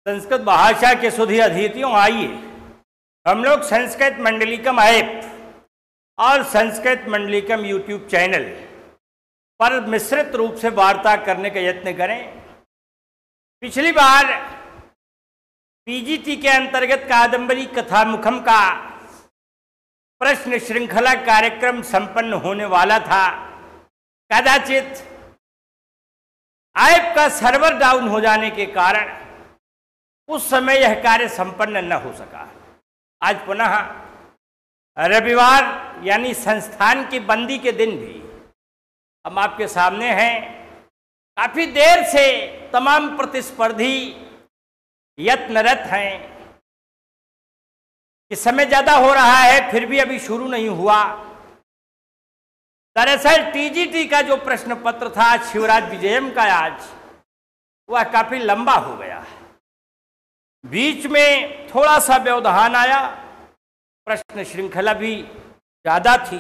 संस्कृत भाषा के सुधी अतिथियों, आइए हम लोग संस्कृत मंडलिकम ऐप और संस्कृत मंडलिकम यूट्यूब चैनल पर मिश्रित रूप से वार्ता करने का यत्न करें। पिछली बार पीजीटी के अंतर्गत कादंबरी कथामुखम का प्रश्न श्रृंखला कार्यक्रम संपन्न होने वाला था। कदाचित ऐप का सर्वर डाउन हो जाने के कारण उस समय यह कार्य संपन्न न हो सका। आज पुनः रविवार यानी संस्थान की बंदी के दिन भी हम आपके सामने हैं। काफी देर से तमाम प्रतिस्पर्धी यत्नरत हैं कि समय ज्यादा हो रहा है, फिर भी अभी शुरू नहीं हुआ। दरअसल टीजीटी का जो प्रश्न पत्र था शिवराज विजयम का, आज वह काफी लंबा हो गया। बीच में थोड़ा सा व्यवधान आया, प्रश्न श्रृंखला भी ज्यादा थी,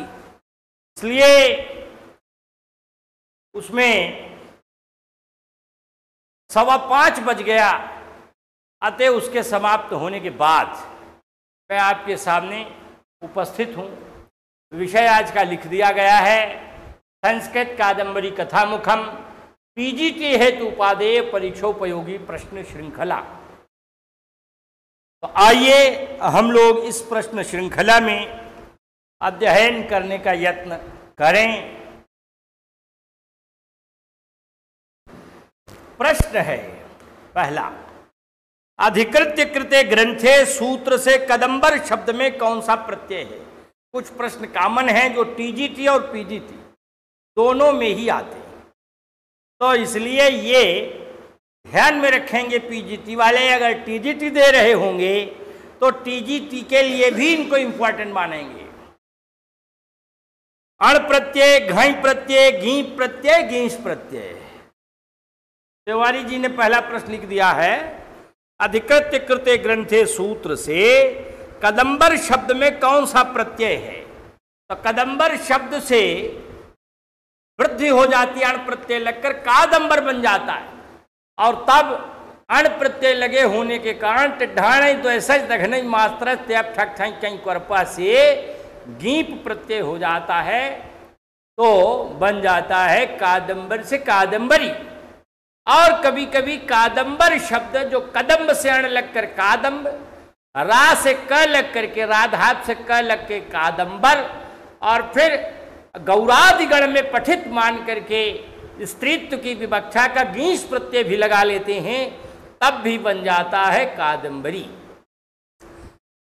इसलिए उसमें 5:15 बज गया। अतः उसके समाप्त होने के बाद मैं आपके सामने उपस्थित हूँ। विषय आज का लिख दिया गया है संस्कृत कादंबरी कथामुखम पीजीटी हेतु उपादेय परीक्षोपयोगी प्रश्न श्रृंखला। तो आइए हम लोग इस प्रश्न श्रृंखला में अध्ययन करने का यत्न करें। प्रश्न है पहला, अधिकृत्य कृते ग्रंथे सूत्र से कदंबर शब्द में कौन सा प्रत्यय है? कुछ प्रश्न कॉमन हैं जो टीजीटी और पीजीटी दोनों में ही आते हैं, तो इसलिए ये ध्यान में रखेंगे। पीजीटी वाले अगर टीजीटी दे रहे होंगे तो टीजीटी के लिए भी इनको इंपॉर्टेंट मानेंगे। अण प्रत्यय, घई प्रत्यय, घी प्रत्यय, घीस प्रत्यय। तिवारी जी ने पहला प्रश्न लिख दिया है, अधिकृत्य कृते ग्रंथे सूत्र से कदंबर शब्द में कौन सा प्रत्यय है? तो कदंबर शब्द से वृद्धि हो जाती है, अण प्रत्यय लगकर कादंबर बन जाता है, और तब अण प्रत्यय लगे होने के कारण टिड्ढाणे द्वैसज दघनई मास्त्र त्यप ठक ठक कई कर्पा से गीप प्रत्यय हो जाता है, तो बन जाता है कादंबर से कादंबरी। और कभी कभी कादंबर शब्द जो कदम्ब से अण लगकर कादंब, रा से क लग करके राधात से क लग के कादंबर, और फिर गौरादिगण में पठित मान करके स्त्रीत्व की विवक्षा का गीस प्रत्यय भी लगा लेते हैं, तब भी बन जाता है कादंबरी।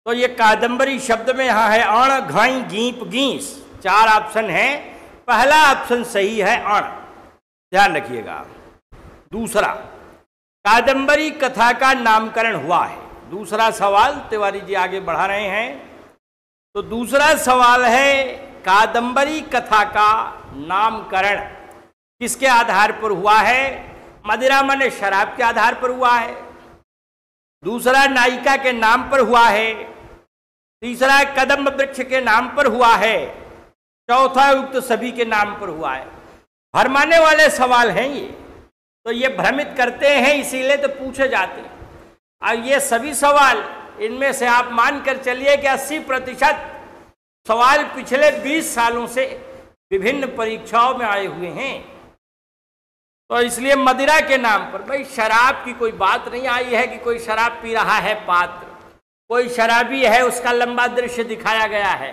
तो ये कादंबरी शब्द में यहां है अण, घई, गीप, गीस, 4 ऑप्शन है। पहला ऑप्शन सही है अण, ध्यान रखिएगा। दूसरा, कादंबरी कथा का नामकरण हुआ है। दूसरा सवाल तिवारी जी आगे बढ़ा रहे हैं। तो दूसरा सवाल है, कादंबरी कथा का नामकरण किसके आधार पर हुआ है? मदिरा माने शराब के आधार पर हुआ है। दूसरा, नायिका के नाम पर हुआ है। तीसरा, कदम्ब वृक्ष के नाम पर हुआ है। चौथा, उक्त सभी के नाम पर हुआ है। भरमाने वाले सवाल हैं ये, तो ये भ्रमित करते हैं, इसीलिए तो पूछे जाते हैं। और ये सभी सवाल, इनमें से आप मानकर चलिए कि 80% सवाल पिछले 20 सालों से विभिन्न परीक्षाओं में आए हुए हैं। तो इसलिए मदिरा के नाम पर, भाई शराब की कोई बात नहीं आई है कि कोई शराब पी रहा है पात्र, कोई शराबी है उसका लंबा दृश्य दिखाया गया है,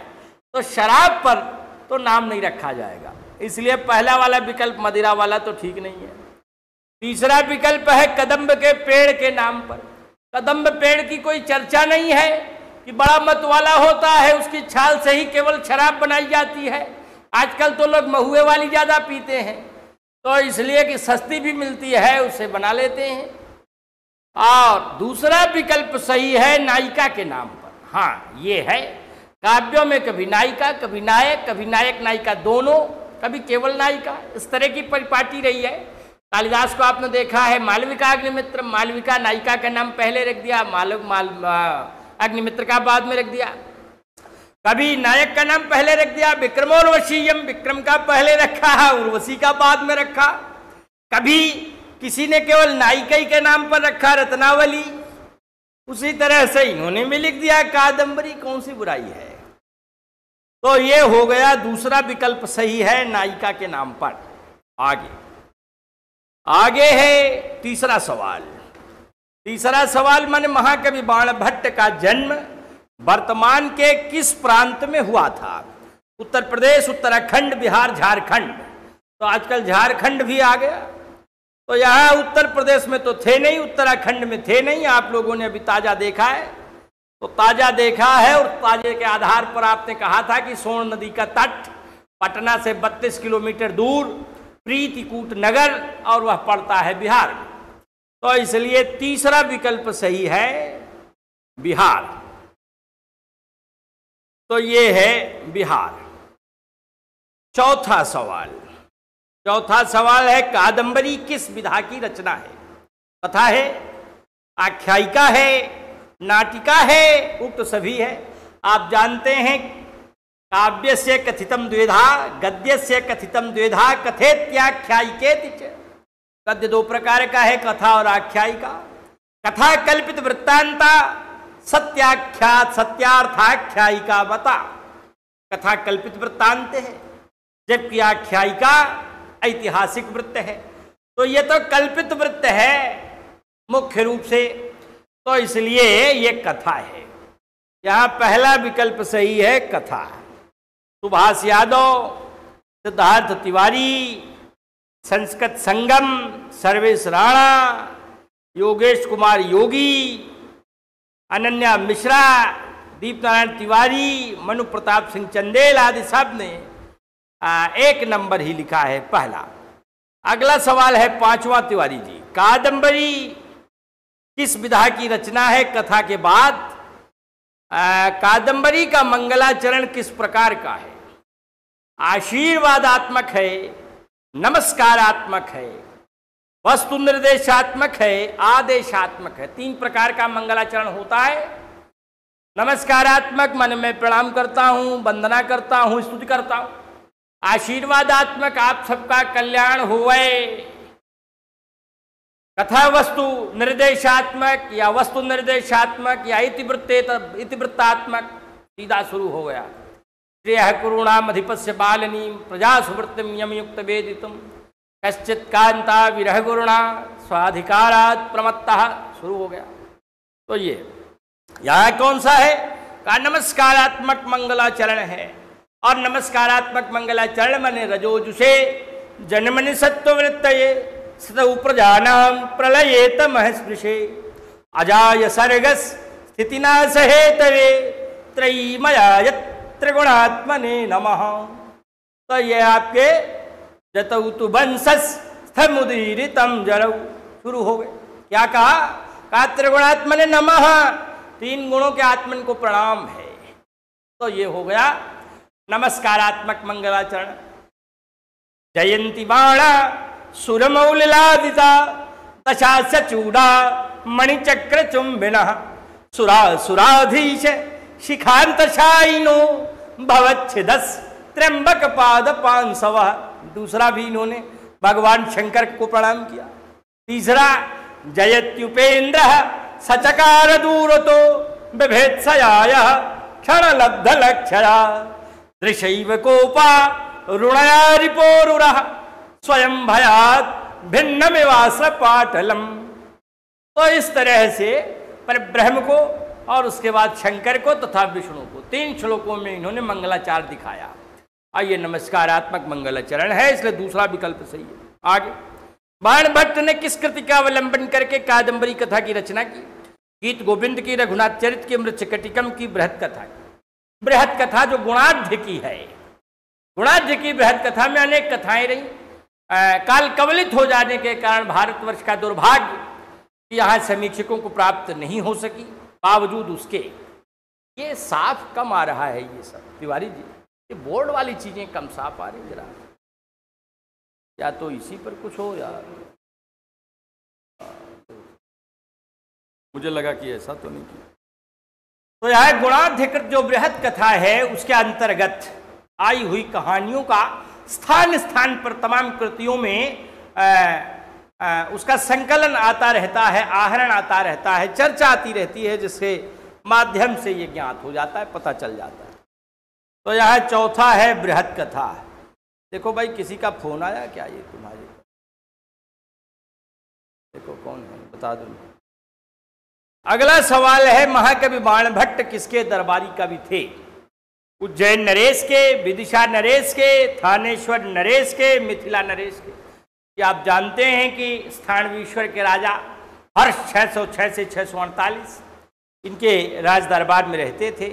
तो शराब पर तो नाम नहीं रखा जाएगा। इसलिए पहला वाला विकल्प मदिरा वाला तो ठीक नहीं है। तीसरा विकल्प है कदम्ब के पेड़ के नाम पर। कदम्ब पेड़ की कोई चर्चा नहीं है कि बड़ा मत वाला होता है, उसकी छाल से ही केवल शराब बनाई जाती है। आजकल तो लोग महुए वाली ज्यादा पीते हैं, तो इसलिए कि सस्ती भी मिलती है, उसे बना लेते हैं। और दूसरा विकल्प सही है नायिका के नाम पर। हाँ, ये है, काव्यों में कभी नायिका, कभी नायक, कभी नायक नायिका दोनों, कभी केवल नायिका, इस तरह की परिपाटी रही है। कालिदास को आपने देखा है, मालविका अग्निमित्र, मालविका नायिका का नाम पहले रख दिया, अग्निमित्र का बाद में रख दिया। कभी नायक का नाम पहले रख दिया, विक्रमोर्वशीयम, विक्रम का पहले रखा, उर्वशी का बाद में रखा। कभी किसी ने केवल नायिका के नाम पर रखा, रत्नावली, उसी तरह से इन्होंने भी लिख दिया कादंबरी कौन सी बुराई है। तो ये हो गया दूसरा विकल्प सही है नायिका के नाम पर। आगे है तीसरा सवाल। तीसरा सवाल माने महाकवि बाणभट्ट का जन्म वर्तमान के किस प्रांत में हुआ था? उत्तर प्रदेश, उत्तराखंड, बिहार, झारखंड। तो आजकल झारखंड भी आ गया। तो यहाँ उत्तर प्रदेश में तो थे नहीं, उत्तराखंड में थे नहीं। आप लोगों ने अभी ताजा देखा है, तो ताजा देखा है और ताजे के आधार पर आपने कहा था कि सोन नदी का तट पटना से 32 किलोमीटर दूर प्रीतिकूट नगर और वह पड़ता है बिहार में। तो इसलिए तीसरा विकल्प सही है बिहार। तो ये है बिहार। चौथा सवाल है कादंबरी किस विधा की रचना है? कथा है, आख्यायिका है, नाटिका है, उक्त सभी है। आप जानते हैं काव्य से कथितम द्विधा, गद्य से कथितम द्विधा, कथेत्याख्यायिकेति च। गद्य दो प्रकार का है, कथा और आख्यायिका। कथा कल्पित वृत्तांता, सत्याख्यात सत्यार्थाख्यायिका बता। कथा कल्पित वृत्तांत है जबकि आख्यायिका ऐतिहासिक वृत्त है। तो ये तो कल्पित वृत्त है मुख्य रूप से, तो इसलिए ये कथा है। यहां पहला विकल्प सही है कथा। सुभाष यादव, सिद्धार्थ तिवारी, संस्कृत संगम, सर्वेश राणा, योगेश कुमार योगी, अनन्या मिश्रा, दीप नारायण तिवारी, मनु प्रताप सिंह चंदेल आदि सब ने एक नंबर ही लिखा है पहला। अगला सवाल है पांचवा तिवारी जी। कादंबरी किस विधा की रचना है? कथा के बाद कादंबरी का मंगलाचरण किस प्रकार का है? आशीर्वादात्मक है, नमस्कारात्मक है, वस्तु निर्देशात्मक है, आदेशात्मक है। तीन प्रकार का मंगलाचरण होता है। नमस्कारात्मक मन में प्रणाम करता हूं, वंदना करता हूं, स्तुति करता हूं। आशीर्वादात्मक आप सबका कल्याण होवे। कथा वस्तु निर्देशात्मक या वस्तु निर्देशात्मक या इतिवृत्तात्मक सीधा शुरू हो गया। श्रेय करुणामधिपस्य बालिनी प्रजा सुवृत्तिम यमयुक्त वेदितुम कश्चित कांता विरह गुरुणा स्वाधिकारात् प्रमत्तः शुरू हो गया। तो ये यहाँ कौन सा है? का नमस्कारात्मक मंगलाचरण है। और नमस्कारात्मक मंगलाचरण मने रजोजुषे जन्मनि सत्ववृत्तये सतौ प्रजानां प्रलयेत महस्पृशे अजाय सर्गस स्थितिनाश हेतवे त्रयीमयाय त्रिगुणात्मने नमः। तो ये आपके जतौ तु वंशस स्थमुदीरितम जरौ शुरू हो गए। क्या कहा त्रिगुणात्मने नमः, तीन गुणों के आत्मन को प्रणाम है। तो ये हो गया नमस्कारात्मक मंगलाचरण। जयंती बाणा सुरमौलिलादिता दशास्य चूड़ा मणिचक्र चुंबिना सुराधीश शिखांत शाइनो भवच्छिदस त्र्यंबक पाद पांसव। दूसरा भी इन्होंने भगवान शंकर को प्रणाम किया। तीसरा जयत्युपेन्द्र सचकार दूरतो बिभेत्सयाय क्षण लब्ध लक्षया दृशैव कोपा ऋणया रिपोरुरः स्वयं भयात भिन्नमिवास पाटलम। तो इस तरह से परब्रह्म को और उसके बाद शंकर को तथा विष्णु को तीन श्लोकों में इन्होंने मंगलाचार दिखाया। आइए नमस्कारात्मक मंगलाचरण है, इसलिए दूसरा विकल्प सही है। आगे बाणभट्ट ने किस कृति का अवलंबन करके कादंबरी कथा की रचना की? गीत गोविंद की, रघुनाथ चरित की, मृच्छकटिकम की, बृहत कथा की। बृहत कथा जो गुणाढ़ की है, गुणाढ़ की बृहत कथा में अनेक कथाएं रही। काल कवलित हो जाने के कारण भारतवर्ष का दुर्भाग्य यहाँ समीक्षकों को प्राप्त नहीं हो सकी। बावजूद उसके ये साफ कम आ रहा है। ये सब तिवारी जी, ये बोर्ड वाली चीजें कम साफ आ रही जरा, या तो इसी पर कुछ हो या मुझे लगा कि ऐसा तो नहीं किया। तो यह गुणाधिकृत जो बृहत कथा है उसके अंतर्गत आई हुई कहानियों का स्थान स्थान पर तमाम कृतियों में उसका संकलन आता रहता है, आहरण आता रहता है, चर्चा आती रहती है, जिसके माध्यम से ये ज्ञात हो जाता है, पता चल जाता है। तो यह चौथा है बृहत कथा। देखो भाई, किसी का फोन आया क्या? ये तुम्हारे, देखो कौन है, बता दो। अगला सवाल है, महाकवि बाणभट्ट किसके दरबारी कवि थे? उज्जैन नरेश के, विदिशा नरेश के, थानेश्वर नरेश के, मिथिला नरेश के। कि आप जानते हैं कि स्थानवीश्वर के राजा हर्ष 606 से 648 इनके राज दरबार में रहते थे।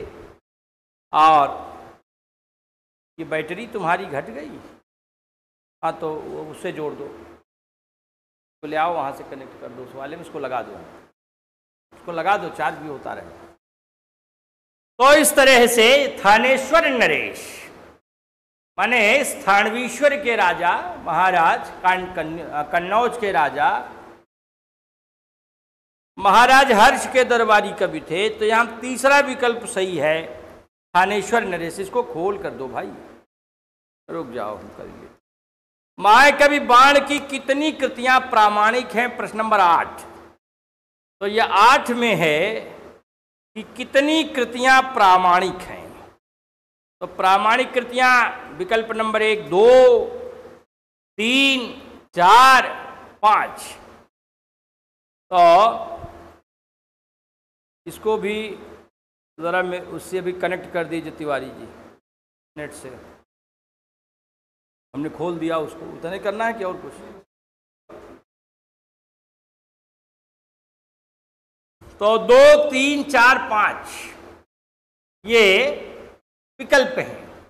और ये बैटरी तुम्हारी घट गई, हाँ तो उससे जोड़ दो, तो ले आओ वहाँ से कनेक्ट कर दो, उस वाले में उसको लगा दो, उसको लगा दो, चार्ज भी होता रहे। तो इस तरह से थानेश्वर नरेश माने स्थानवीश्वर के राजा, महाराज कन्नौज के राजा महाराज हर्ष के दरबारी कवि थे। तो यहाँ तीसरा विकल्प सही है, थानेश्वर नरेश। इसको खोल कर दो भाई, रुक जाओ, हम करेंगे। महाकवि बाण की कितनी कृतियां प्रामाणिक हैं? प्रश्न नंबर 8। तो यह 8 में है कि कितनी कृतियां प्रामाणिक हैं। तो प्रामाणिक कृतियां विकल्प नंबर 1, 2, 3, 4, 5। तो इसको भी ज़रा मैं उससे भी कनेक्ट कर दीजिए तिवारी जी, नेट से। हमने खोल दिया उसको, उतना करना है कि और कुछ? तो 2, 3, 4, 5 ये विकल्प हैं।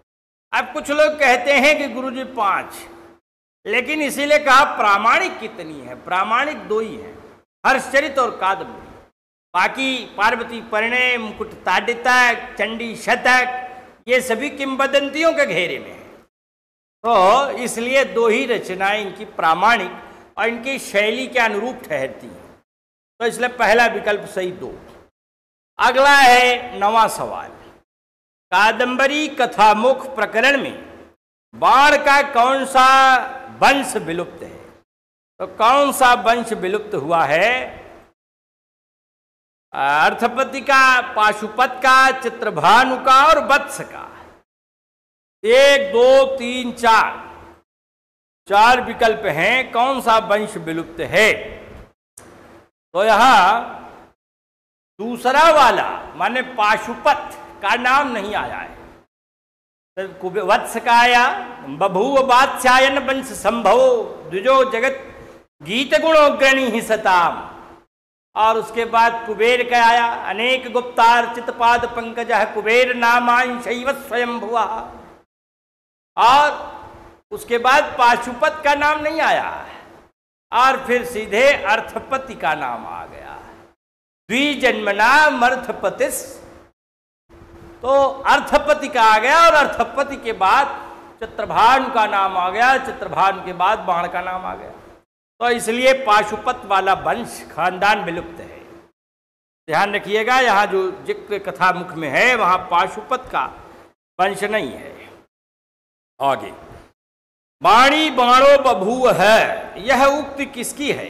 अब कुछ लोग कहते हैं कि गुरुजी 5, लेकिन इसीलिए कहा प्रामाणिक कितनी है? प्रामाणिक 2 ही है, हर्षचरित और कादम्बरी। बाकी पार्वती परिणय, मुकुट ताडितक, चंडी शतक, ये सभी किंवदंतियों के घेरे में है। तो इसलिए 2 ही रचनाएं इनकी प्रामाणिक और इनकी शैली के अनुरूप ठहरती हैं। तो इसलिए पहला विकल्प सही 2। अगला है 9वां सवाल। कादंबरी कथामुख प्रकरण में बाण का कौन सा वंश विलुप्त है? तो कौन सा वंश विलुप्त हुआ है? अर्थपति का, पाशुपत का, चित्रभानु का और वत्स का। 1, 2, 3, 4 विकल्प हैं, कौन सा वंश विलुप्त है? तो यहां दूसरा वाला माने पाशुपत का नाम नहीं आया है। वत्स का आया, बभूव वात्स्यायन वंश संभव द्विजो जगत गीत गुणोग्रणी ही सताम। और उसके बाद कुबेर का आया, अनेक गुप्तार चितपाद पंकज कुबेर नामांशैव स्वयं भुआ। और उसके बाद पाशुपत का नाम नहीं आया, और फिर सीधे अर्थपति का नाम आ गया, द्विजन्मनाम अर्थपतिस। तो अर्थपति का आ गया, और अर्थपति के बाद चित्रभानु का नाम आ गया, चित्रभानु के बाद बाण का नाम आ गया। तो इसलिए पाशुपत वाला वंश खानदान विलुप्त है। ध्यान रखिएगा, यहाँ जो जिक्र कथामुख में है वहाँ पाशुपत का वंश नहीं है। आगे, बाणी बाणो बभूव है, यह उक्ति किसकी है?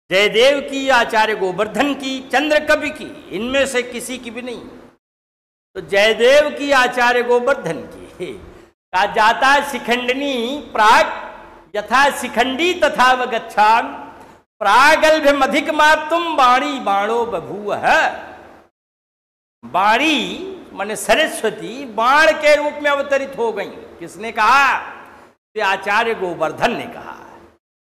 जयदेव की, आचार्य गोवर्धन की, चंद्र कवि की? इनमें से किसी की भी नहीं। तो जयदेव की, आचार्य गोवर्धन की। कहा जाता शिखंडनी प्राग यथा शिखंडी तथा वगच्छान प्रागल्भ्यमधिक मातुम बाणी बाणो बभूव है। बाणी माने सरस्वती बाण के रूप में अवतरित हो गई। किसने कहा? कि आचार्य गोवर्धन ने कहा।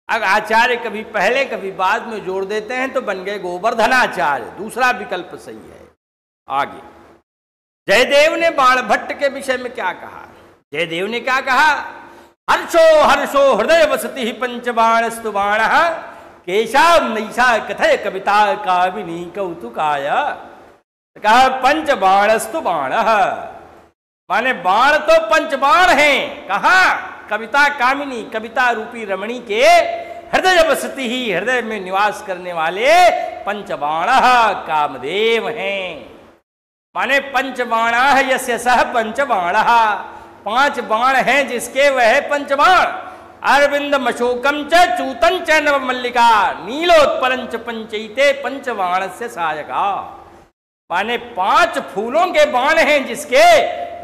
अगर आचार्य कभी पहले कभी बाद में जोड़ देते हैं तो बन गए गोवर्धनाचार्य। दूसरा विकल्प सही है। आगे, जयदेव ने बाणभट्ट के विषय में क्या कहा? जयदेव ने क्या कहा? हर्षो हर्षो हृदय वसति ही पंचबाणस्तु बाण केशाम नैषा कथय कविता कामिनी कौतुकाय। कहा पंचबाणस्तु बाण, माने बाण तो पंचबाण हैं। कहा? कविता कामिनी, कविता रूपी रमणी के हृदय वसति ही, हृदय में निवास करने वाले पंचबाण कामदेव हैं। माने पंचबाण यस्य सह पंचबाण, 5 बाण हैं जिसके वह पंचबाण। अरविंद मशोकम च चूतन च नव मल्लिका नीलोत्पलं च पंचैते पंचबाणस्य सायका। माने 5 फूलों के बाण हैं जिसके,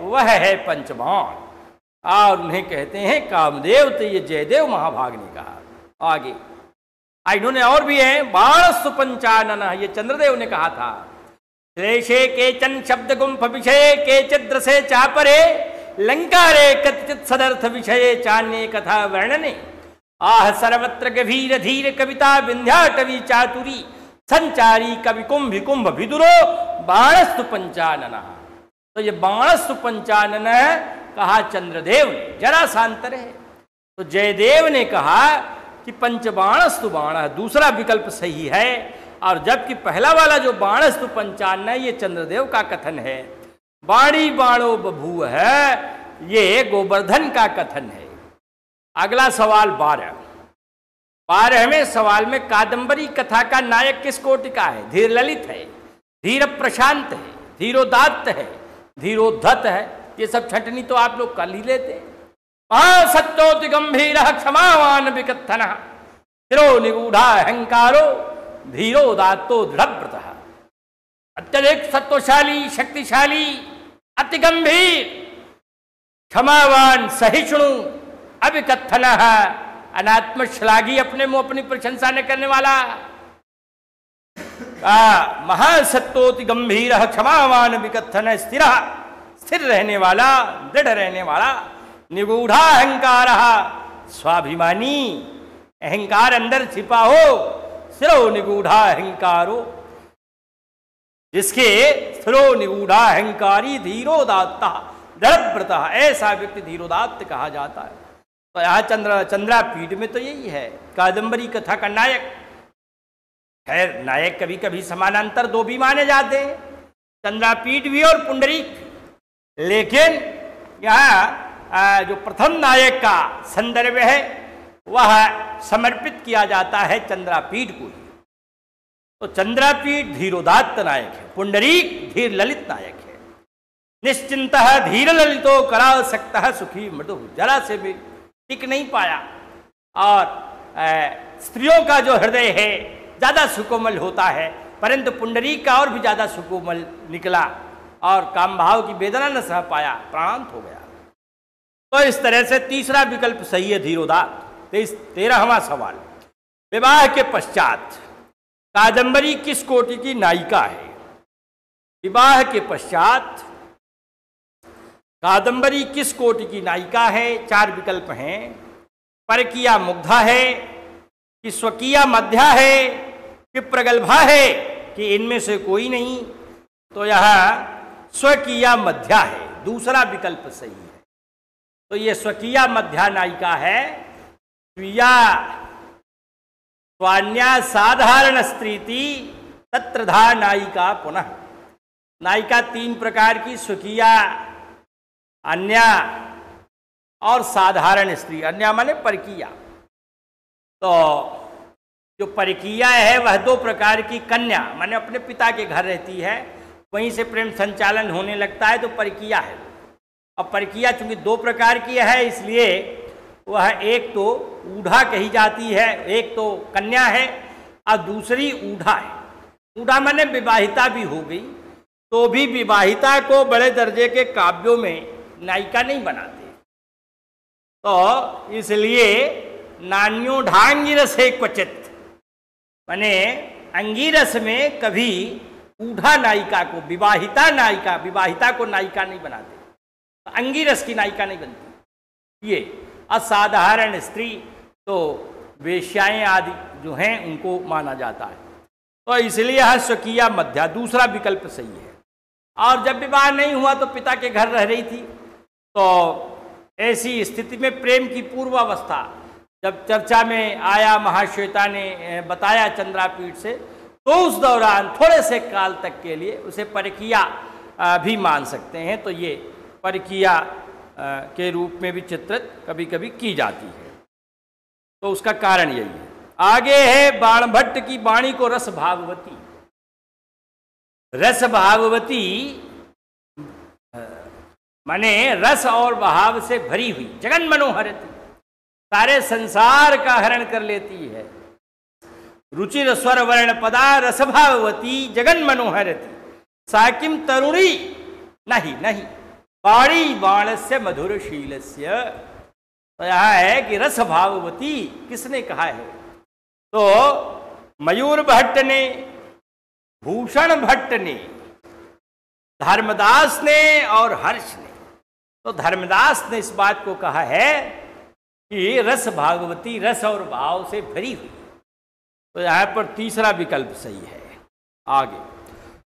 वह है पंचबाण, और उन्हें कहते हैं कामदेव। तो ये जयदेव महाभाग ने कहा। आगे इन्होंने और भी है, बाणस्तु पंचानन, ये चंद्रदेव ने कहा था। श्लेषे केचन शब्द गुंफ विषये केचिद् रसे चापरे लंकारे कथित सदर्थ विषये चान्ये कथा वर्णने। आह सर्वत्र गभीर धीर कविता विंध्याटवी चातुरी संचारी कवि कुंभ कुंभ विदुरो बाणस्तु पंचानन। तो ये बाणस्तु पंचानन कहा चंद्रदेव ने, जरा शांतर है। तो जयदेव ने कहा कि पंचबाणस्तु बाण, दूसरा विकल्प सही है। और जबकि पहला वाला जो बाणस्तु पंचानन है ये चंद्रदेव का कथन है। बाणी बाणो बभूव है, ये गोवर्धन का कथन है। अगला सवाल 12वें सवाल में कादंबरी कथा का नायक किस कोटि का है? धीर ललित है, धीर प्रशांत है, धीरोदात्त है, धीरोद्धत है। ये सब छंटनी तो आप लोग कर ही लेते। सत्योति गंभीर क्षमावान विकथन शिरो निगूढ़ा अहंकारो धीरोदात्तो दृढ़व्रत। अत्यधिक सत्वशाली, शक्तिशाली, अति गंभीर, क्षमावान, सहिष्णु, अविकथन, अनात्म श्लाघी, अपने मुंह अपनी प्रशंसा न करने वाला। महासत्योति गंभीर क्षमावान विकथन स्थिर रहने वाला, दृढ़ रहने वाला, निगूढ़ा अहंकार, स्वाभिमानी, अहंकार अंदर छिपा हो, स्थिरो निगूढ़ा अहंकारो, जिसके स्थिरो निगूढ़ा अहंकारी, धीरोदात्ता दृढ़व्रत, ऐसा व्यक्ति धीरोदात्त कहा जाता है। तो यहाँ चंद्रापीठ में तो यही है कादंबरी कथा का नायक। खैर नायक कभी कभी समानांतर 2 भी माने जाते हैं, चंद्रापीठ भी और पुंडरीक भी। लेकिन यहाँ जो प्रथम नायक का संदर्भ है वह समर्पित किया जाता है चंद्रापीठ को ही। तो चंद्रापीठ धीरोदात्त नायक है, पुंडरीक धीर ललित नायक है। निश्चिंत धीर ललितो करा सकता सुखी मृदु, जरा से भी टिक नहीं पाया। और स्त्रियों का जो हृदय है ज्यादा सुकोमल होता है, परंतु पुंडरीक का और भी ज्यादा सुकोमल निकला और काम भाव की वेदना न सह पाया, प्राणांत हो गया। तो इस तरह से तीसरा विकल्प सही है, धीरोदात्त। 13वां सवाल, विवाह के पश्चात कादंबरी किस कोटि की नायिका है? विवाह के पश्चात कादंबरी किस कोटि की नायिका है? 4 विकल्प हैं। परकीया मुग्धा है, कि स्वकीया मध्या है, कि प्रगल्भा है, कि इनमें से कोई नहीं। तो यह स्वकीया मध्या है, दूसरा विकल्प सही है। तो ये स्वकीया मध्या नायिका है। स्वीया स्वान्या साधारण स्त्रीति तत्रधा नायिका पुनः। नायिका 3 प्रकार की, स्वकीया, अन्या और साधारण स्त्री। अन्या माने परकीया। तो जो परकीया है वह 2 प्रकार की, कन्या माने अपने पिता के घर रहती है, वहीं से प्रेम संचालन होने लगता है, तो परकीया है। अब परकीया चूंकि 2 प्रकार की है, इसलिए वह एक तो ऊढ़ा कही जाती है, एक तो कन्या है और दूसरी ऊढ़ा है। ऊढ़ा माने विवाहिता भी हो गई, तो भी विवाहिता को बड़े दर्जे के काव्यों में नायिका नहीं बनाते। तो इसलिए नान्यो ढांगिरस है क्वचित, माने अंगिरस में कभी ऊढ़ा नायिका को, विवाहिता को नायिका नहीं बनाते, तो अंगिरस की नायिका नहीं बनती। ये असाधारण स्त्री तो वेश्याएं आदि जो हैं उनको माना जाता है। तो इसलिए यह स्वकीया मध्या, दूसरा विकल्प सही है। और जब विवाह नहीं हुआ तो पिता के घर रह रही थी, तो ऐसी स्थिति में प्रेम की पूर्वावस्था जब चर्चा में आया, महाश्वेता ने बताया चंद्रापीठ से, तो उस दौरान थोड़े से काल तक के लिए उसे परकीया भी मान सकते हैं। तो ये परकीया के रूप में भी चित्रित कभी कभी की जाती है। तो उसका कारण यही है। आगे है बाणभट्ट की वाणी को रस भागवती। रस भागवती माने रस और भाव से भरी हुई, जगन मनोहरती। सारे संसार का हरण कर लेती है। रुचिर स्वर वर्ण पदा रसभावती जगन मनोहरती साकिम तरुणी नहीं नहीं बाणी बाणस्य मधुर शीलस्य। तो यह है कि रस भाववती किसने कहा है? तो मयूर भट्ट ने, भूषण भट्ट ने, धर्मदास ने और हर्ष ने। तो धर्मदास ने इस बात को कहा है कि रस भागवती रस और भाव से भरी हुई। तो यहां पर तीसरा विकल्प सही है। आगे,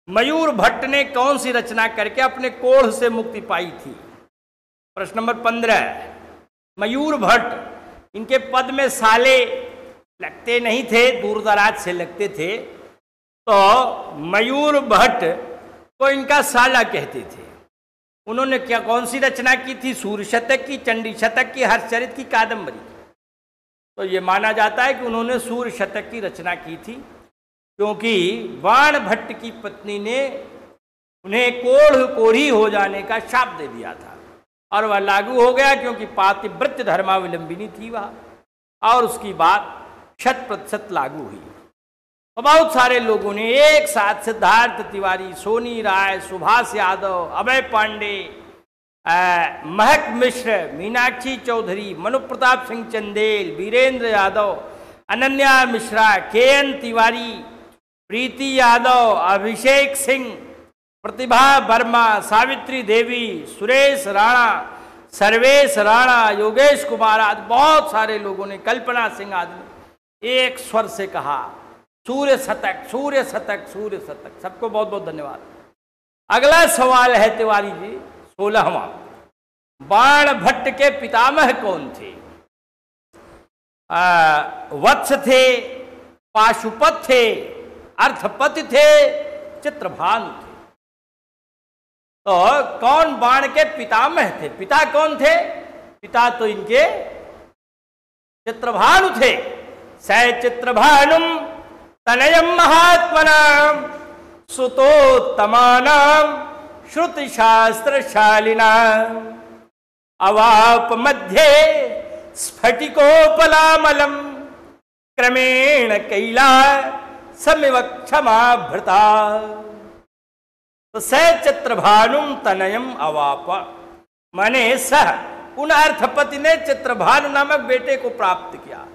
मयूर भट्ट ने कौन सी रचना करके अपने कोढ़ से मुक्ति पाई थी? प्रश्न नंबर 15। मयूर भट्ट, इनके पद में साले लगते नहीं थे, दूर दराज से लगते थे, तो मयूर भट्ट को इनका साला कहते थे। उन्होंने क्या कौन सी रचना की थी? सूर्य शतक की, चंडी शतक की, हर्षचरित की, कादंबरी की। तो ये माना जाता है कि उन्होंने सूर्य शतक की रचना की थी, क्योंकि बाण भट्ट की पत्नी ने उन्हें कोढ़ी हो जाने का शाप दे दिया था और वह लागू हो गया, क्योंकि पातिव्रत्य धर्मावलंबिनी थी वह, और उसकी बात 100% लागू हुई। तो बहुत सारे लोगों ने एक साथ सिद्धार्थ तिवारी, सोनी राय, सुभाष यादव, अभय पांडे, महक मिश्र, मीनाक्षी चौधरी, मनु प्रताप सिंह चंदेल, वीरेंद्र यादव, अनन्या मिश्रा, KN तिवारी, प्रीति यादव, अभिषेक सिंह, प्रतिभा वर्मा, सावित्री देवी, सुरेश राणा, सर्वेश राणा, योगेश कुमार आदि बहुत सारे लोगों ने, कल्पना सिंह आदि एक स्वर से कहा सूर्य शतक, सूर्य शतक, सूर्य शतक। सबको बहुत बहुत धन्यवाद। अगला सवाल है तिवारी जी 16वां। बाण भट्ट के पितामह कौन थे? वत्स थे, पाशुपत थे, अर्थपति थे, चित्रभानु थे। तो कौन बाण के पितामह थे? पिता कौन थे? पिता तो इनके चित्रभानु थे। स चित्रभानुम तनयम महात्मनाम सुतोत्तमानाम श्रुति शास्त्रशालिनाम अवाप मध्ये स्फटिकोपलामलम क्रमेण कैला समिव क्षमाभृता। तो स चित्रभानुम तनयम अवाप, माने सह, उन अर्थपति ने चित्रभानु नामक बेटे को प्राप्त किया।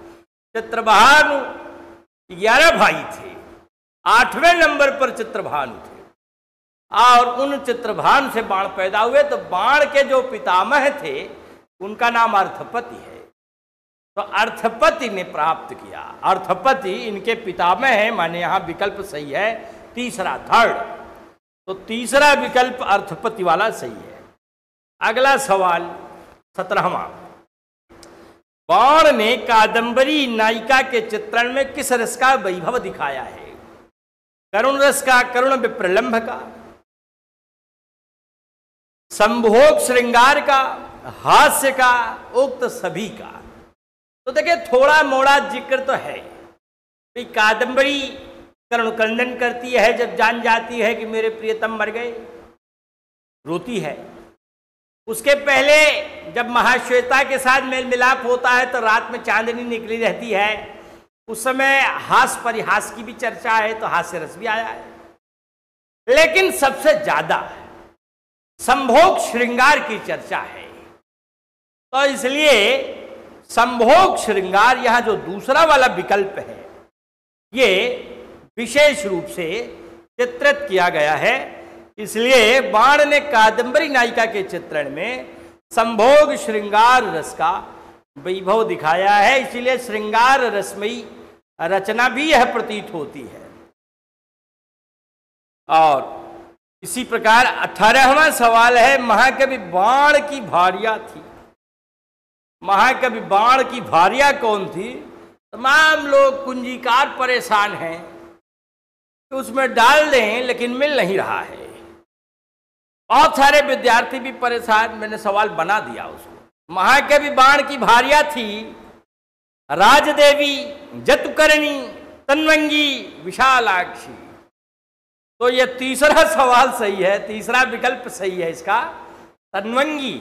चित्रभानु 11 भाई थे, 8वें नंबर पर चित्रभानु थे, और उन चित्रभानु से बाण पैदा हुए। तो बाण के जो पितामह थे उनका नाम अर्थपति है। तो अर्थपति ने प्राप्त किया, अर्थपति इनके पितामह है, माने यहां विकल्प सही है तीसरा, थर्ड। तो तीसरा विकल्प अर्थपति वाला सही है। अगला सवाल 17वां। बाण ने कादंबरी नायिका के चित्रण में किस रस का वैभव दिखाया है? करुण रस का, करुण विप्रलंभ का, संभोग श्रृंगार का, हास्य का, उक्त सभी का। तो देखिए थोड़ा मोड़ा जिक्र तो है। कादंबरी करुण क्रंदन करती है जब जान जाती है कि मेरे प्रियतम मर गए, रोती है। उसके पहले जब महाश्वेता के साथ मेल मिलाप होता है तो रात में चांदनी निकली रहती है, उस समय हास परिहास की भी चर्चा है, तो हास्य रस भी आया है। लेकिन सबसे ज्यादा संभोग श्रृंगार की चर्चा है। तो इसलिए संभोग श्रृंगार यहां जो दूसरा वाला विकल्प है ये विशेष रूप से चित्रित किया गया है। इसलिए बाण ने कादंबरी नायिका के चित्रण में संभोग श्रृंगार रस का वैभव दिखाया है, इसलिए श्रृंगार रसमयी रचना भी यह प्रतीत होती है। और इसी प्रकार 18वां सवाल है, महाकवि बाण की भार्या थी। महाकवि बाण की भार्या कौन थी? तमाम लोग कुंजीकार परेशान हैं कि उसमें डाल दें, लेकिन मिल नहीं रहा है। बहुत सारे विद्यार्थी भी परेशान, मैंने सवाल बना दिया उसको। महाकवि बाण की भार्या थी राजदेवी, जतुकर्णी, तन्वंगी, विशालाक्षी। तो यह तीसरा सवाल सही है, तीसरा विकल्प सही है इसका, तन्वंगी।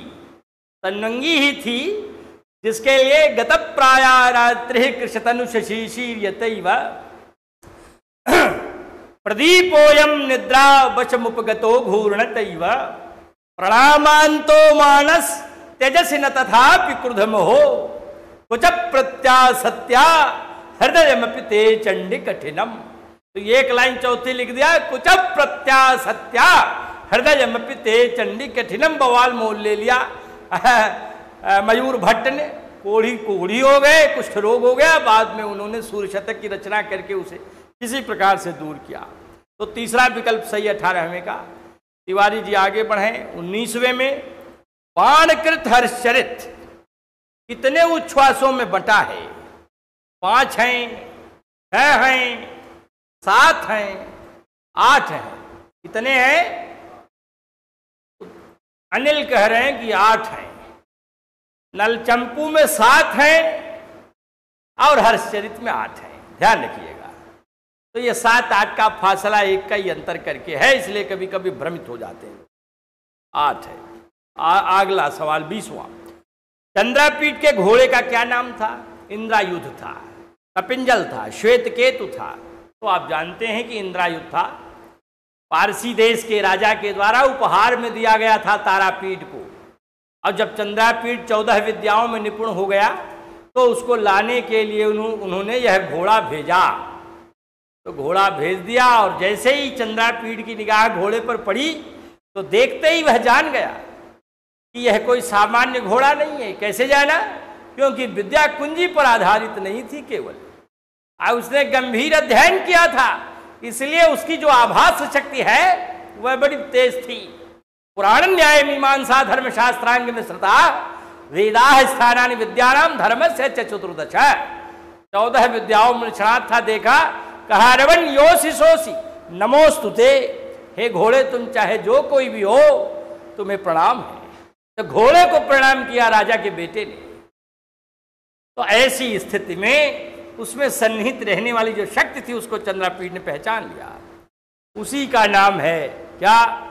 तन्वंगी ही थी जिसके लिए गत प्राया रात्रि कृषतनु शशीशीर्यतैव प्रदीपोयम निद्रा वशमुपगतो घूर्णतैव प्रणामांतो मानस तेजसी न तथापि क्रुधमोहो कुच प्रत्यासत्या हृदयमपि ते चंडी कठिनम। तो एक लाइन चौथी लिख दिया, कुच प्रत्यासत्या हृदयमपि ते चंडी कठिनम। बवाल मोल ले लिया मयूर भट्ट ने। कोढ़ी हो गए, कुष्ठ रोग हो गया, बाद में उन्होंने सूर्य शतक की रचना करके उसे किसी प्रकार से दूर किया। तो तीसरा विकल्प सही 18वें का। तिवारी जी आगे बढ़े 19वें में, बाणकृत हर्षचरित कितने उच्छ्वासों में बंटा है? 5 हैं, 6 हैं, 7 हैं, 8 हैं। कितने हैं? अनिल कह रहे हैं कि 8 हैं। नलचंपू में 7 हैं और हर्षचरित में 8 हैं। ध्यान रखिएगा। तो ये 7-8 का फासला, एक का ही अंतर करके है, इसलिए कभी कभी भ्रमित हो जाते हैं। 8 है। अगला सवाल 20वां। चंद्रापीठ के घोड़े का क्या नाम था? इंद्रायुध था, कपिंजल था, श्वेत केतु था। तो आप जानते हैं कि इंद्रायुध था। पारसी देश के राजा के द्वारा उपहार में दिया गया था तारापीठ को। अब जब चंद्रापीठ 14 विद्याओं में निपुण हो गया तो उसको लाने के लिए उन्होंने यह घोड़ा भेजा। तो घोड़ा भेज दिया और जैसे ही चंद्रापीठ की निगाह घोड़े पर पड़ी तो देखते ही वह जान गया कि यह कोई सामान्य घोड़ा नहीं है। कैसे जाना? क्योंकि विद्या कुंजी पर आधारित नहीं थी केवल, उसने गंभीर अध्ययन किया था, इसलिए उसकी जो आभास शक्ति है वह बड़ी तेज थी। पुराण न्याय मीमांसा धर्म शास्त्रांग मिश्रता वेदाह स्थानानि विद्यानाम धर्मस्य च चतुर्दश। 14 विद्याओं में निष्णात था। देखा, कहा रवन योसि सोसी नमोस्तुते। हे घोड़े, तुम चाहे जो कोई भी हो, तुम्हें प्रणाम है। तो घोड़े को प्रणाम किया राजा के बेटे ने। तो ऐसी स्थिति में उसमें सन्निहित रहने वाली जो शक्ति थी उसको चंद्रापीठ ने पहचान लिया। उसी का नाम है क्या?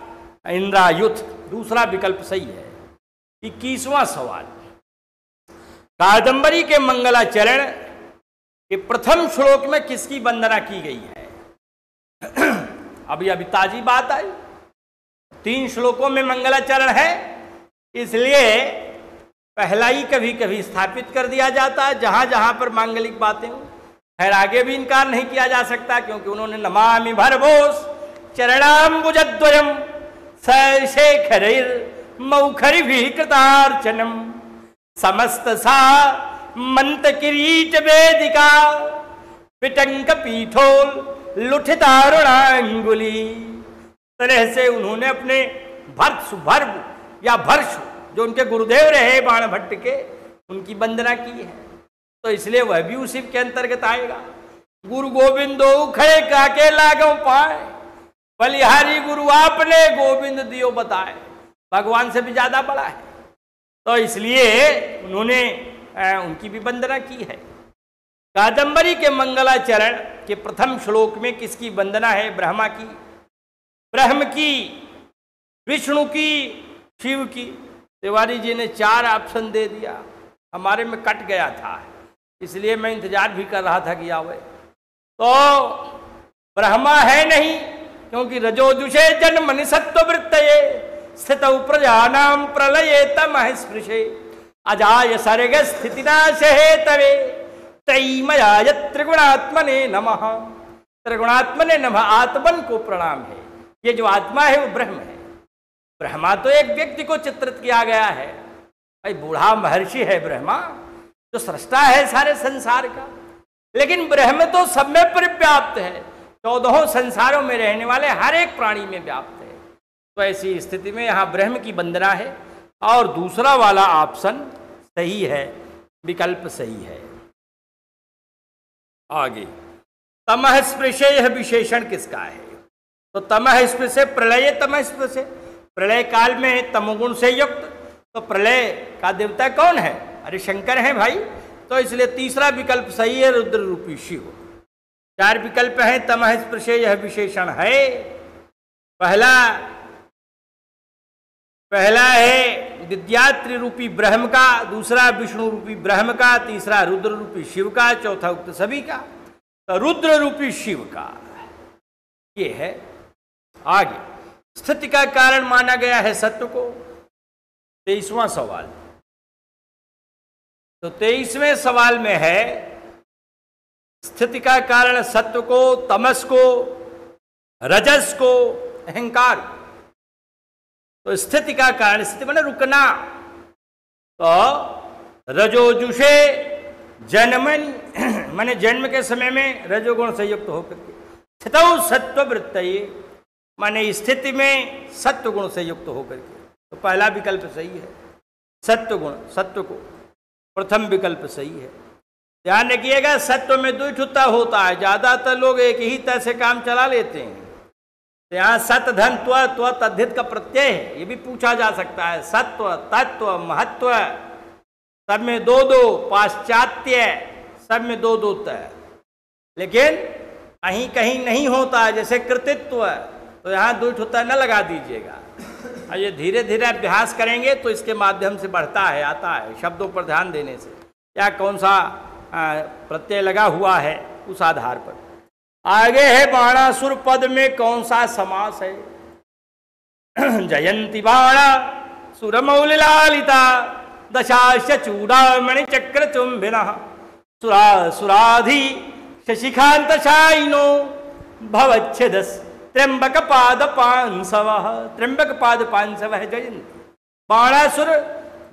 इंद्रायुध। दूसरा विकल्प सही है। 21वां सवाल। कादंबरी के मंगलाचरण के प्रथम श्लोक में किसकी वंदना की गई है? अभी ताजी बात आई। 3 श्लोकों में मंगलाचरण है, इसलिए पहला ही कभी कभी स्थापित कर दिया जाता है जहां जहां पर मांगलिक बातें हो। खैर, आगे भी इनकार नहीं किया जा सकता, क्योंकि उन्होंने नमामि भरभोस चरणाम्बुजद्वयम शेखरिर मौखरिभिः कृतार्चनम समस्त सा मंत किरीट वेदिका पिटंक पीठोल लुठितारुणांगुली। तरह से उन्होंने अपने भर्व या भर्ष, जो उनके गुरुदेव रहे बाण भट्ट के, उनकी वंदना की है। तो इसलिए वह भी उसी के अंतर्गत आएगा। गुरु गोविंदो खड़े काके लागो पाए, बलिहारी गुरु आपने गोविंद दियो बताए। भगवान से भी ज्यादा बड़ा है, तो इसलिए उन्होंने उनकी भी वंदना की है। कादंबरी के मंगलाचरण के प्रथम श्लोक में किसकी वंदना है? ब्रह्मा की, ब्रह्म की, विष्णु की, शिव की। तिवारी जी ने 4 ऑप्शन दे दिया, हमारे में कट गया था, इसलिए मैं इंतजार भी कर रहा था कि आवे। तो ब्रह्मा है नहीं, क्योंकि रजोजुषे जन्म निसत्व वृत्तये स्थितौ प्रजानां प्रलये तमः स्पृशे अजाय सर्ग स्थितिनाश हेतवे त्रयीमयाय त्रिगुणात्मने नमः। त्रिगुणात्मने नमः, आत्मन को प्रणाम है। ये जो आत्मा है वो ब्रह्म है। ब्रह्मा तो एक व्यक्ति को चित्रित किया गया है, भाई बूढ़ा महर्षि है ब्रह्मा, जो सृष्टा है सारे संसार का। लेकिन ब्रह्म तो सब में परिव्याप्त है, 14 संसारों में रहने वाले हर एक प्राणी में व्याप्त है। तो ऐसी स्थिति में यहाँ ब्रह्म की वंदना है, और दूसरा वाला ऑप्शन सही है, विकल्प सही है। आगे, तमः स्पृशे, यह विशेषण किसका है? तो तमः स्पृशे प्रलय, तमः स्पृशे, प्रलय काल में तमोगुण से युक्त। तो प्रलय का देवता कौन है? अरे शंकर है भाई। तो इसलिए तीसरा विकल्प सही है, रुद्र रूपी शिव। 4 विकल्प हैं, तमः स्पृशे यह विशेषण है। पहला पहला है विद्यात्री रूपी ब्रह्म का, दूसरा विष्णु रूपी ब्रह्म का, तीसरा रुद्र रूपी शिव का, चौथा उक्त सभी का। तो रुद्र रूपी शिव का ये है। आगे स्थिति का कारण माना गया है सत्व को। 23वां सवाल। तो 23वें सवाल में है स्थिति का कारण सत्व को, तमस को, रजस को, अहंकार। तो स्थिति का कारण, स्थिति माने रुकना, तो रजोजुषे जन्मन माने जन्म के समय में रजोगुण से युक्त होकर के, स्थितौ सत्व वृत्तये माने स्थिति में सत्व गुण से युक्त होकर के। तो पहला विकल्प सही है, सत्व गुण, सत्व को प्रथम विकल्प सही है। ध्यान रखिएगा सत्व में द्वित्वता होता है, ज्यादातर लोग एक ही तरह से काम चला लेते हैं। तो यहाँ सत्व धन त्व तद्धित का प्रत्यय है, ये भी पूछा जा सकता है। सत्व, तत्व, महत्व सब में दो दो, पाश्चात्य सब में दो दो तय, लेकिन कहीं कहीं नहीं होता है, जैसे कृतित्व, तो यहाँ द्वित्वता न लगा दीजिएगा। और ये धीरे धीरे अभ्यास करेंगे तो इसके माध्यम से बढ़ता है, आता है, शब्दों पर ध्यान देने से क्या कौन सा प्रत्यय लगा हुआ है उस आधार पर। आगे है बाणासुर पद में कौन सा समास है। जयंती बाणा सुरमौलिलालिता दशाश्च चूड़ामणि चक्र चुंबिना सुराधि शशिकांत शाइनो भवच्छेदस त्र्यंबक पाद पांसव, त्र्यंबक पाद पांसव जयंती। बाणासुर,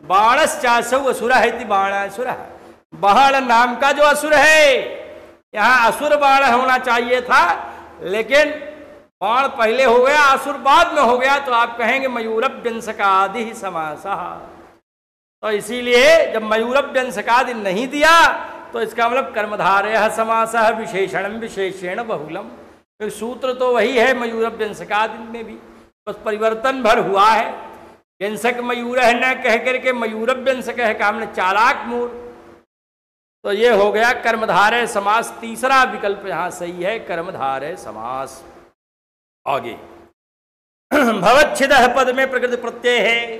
बाणश्चासौ असुर है, बाणासुर बाण नाम का जो असुर है, यहाँ असुर बाण होना चाहिए था, लेकिन बाण पहले हो गया, असुर बाद में हो गया, तो आप कहेंगे मयूरभ्यंसकादि ही समासः। तो इसीलिए जब मयूरभ्यंसकादि नहीं दिया तो इसका मतलब कर्मधारयः समासः विशेषणम विशेषेण बहुलम। तो सूत्र तो वही है मयूरभ्यंसकादि में भी, बस परिवर्तन भर हुआ है। व्यंसक मयूर है न कह करके मयूरभ्यंसक है का हमने चालाक मोर। तो ये हो गया कर्मधारय समास। तीसरा विकल्प यहाँ सही है, कर्मधारय समास। आगे भवच्छिदः पद में प्रकृति प्रत्यय है।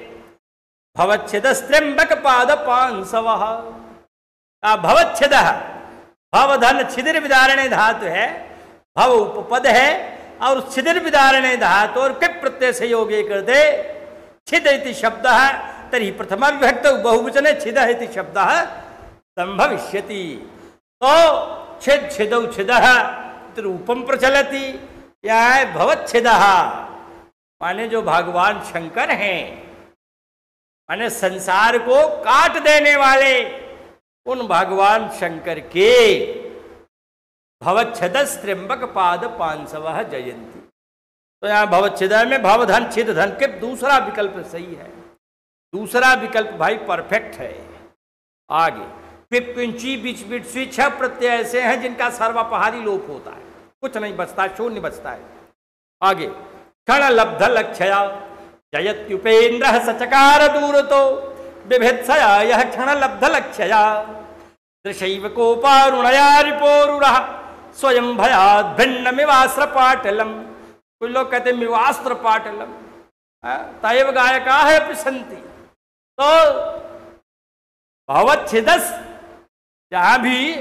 भवच्छिदस्त्र्यंबक पाद पांसवः। भवच्छिदः, भवधन छिदिर विदारणे धातु है, भव उपपद है और छिदिर विदारणे धातु और किप प्रत्यय से योगे करते छिद इति शब्दः तर्हि प्रथमा विभक्त बहुवचने छिदः इति शब्दः संभविष्यति। तो छिद छिदौ छिदः रूपम प्रचलति। क्या है भवच्छिदः माने जो भगवान शंकर हैं, माने संसार को काट देने वाले उन भगवान शंकर के भवच्छिदस् त्र्यंबक पाद पांसवः जयंती। तो यहाँ भवच्छिद में भवधन छिद धन के दूसरा विकल्प सही है। दूसरा विकल्प भाई परफेक्ट है। आगे पिपिंची बीच बीच स्वी 6 प्रत्यय ऐसे हैं जिनका सर्वापहारी लोप होता है, कुछ नहीं बचता, शून्य बचता है। आगे क्षण लब्ध लक्ष्या जयत्युपेन्द्र सचकार दूरतो बिभेत्सया यह क्षण लब्ध लक्ष्या दृशैव कोपारुणया रिपोरुरः स्वयं भयाद भिन्नमिवास्त्र पाटलम। कुछ लोग कहते मिवास्त्र पाटलम, तैव गायका है पिसंती। तो भवच्छिदस् जहां भी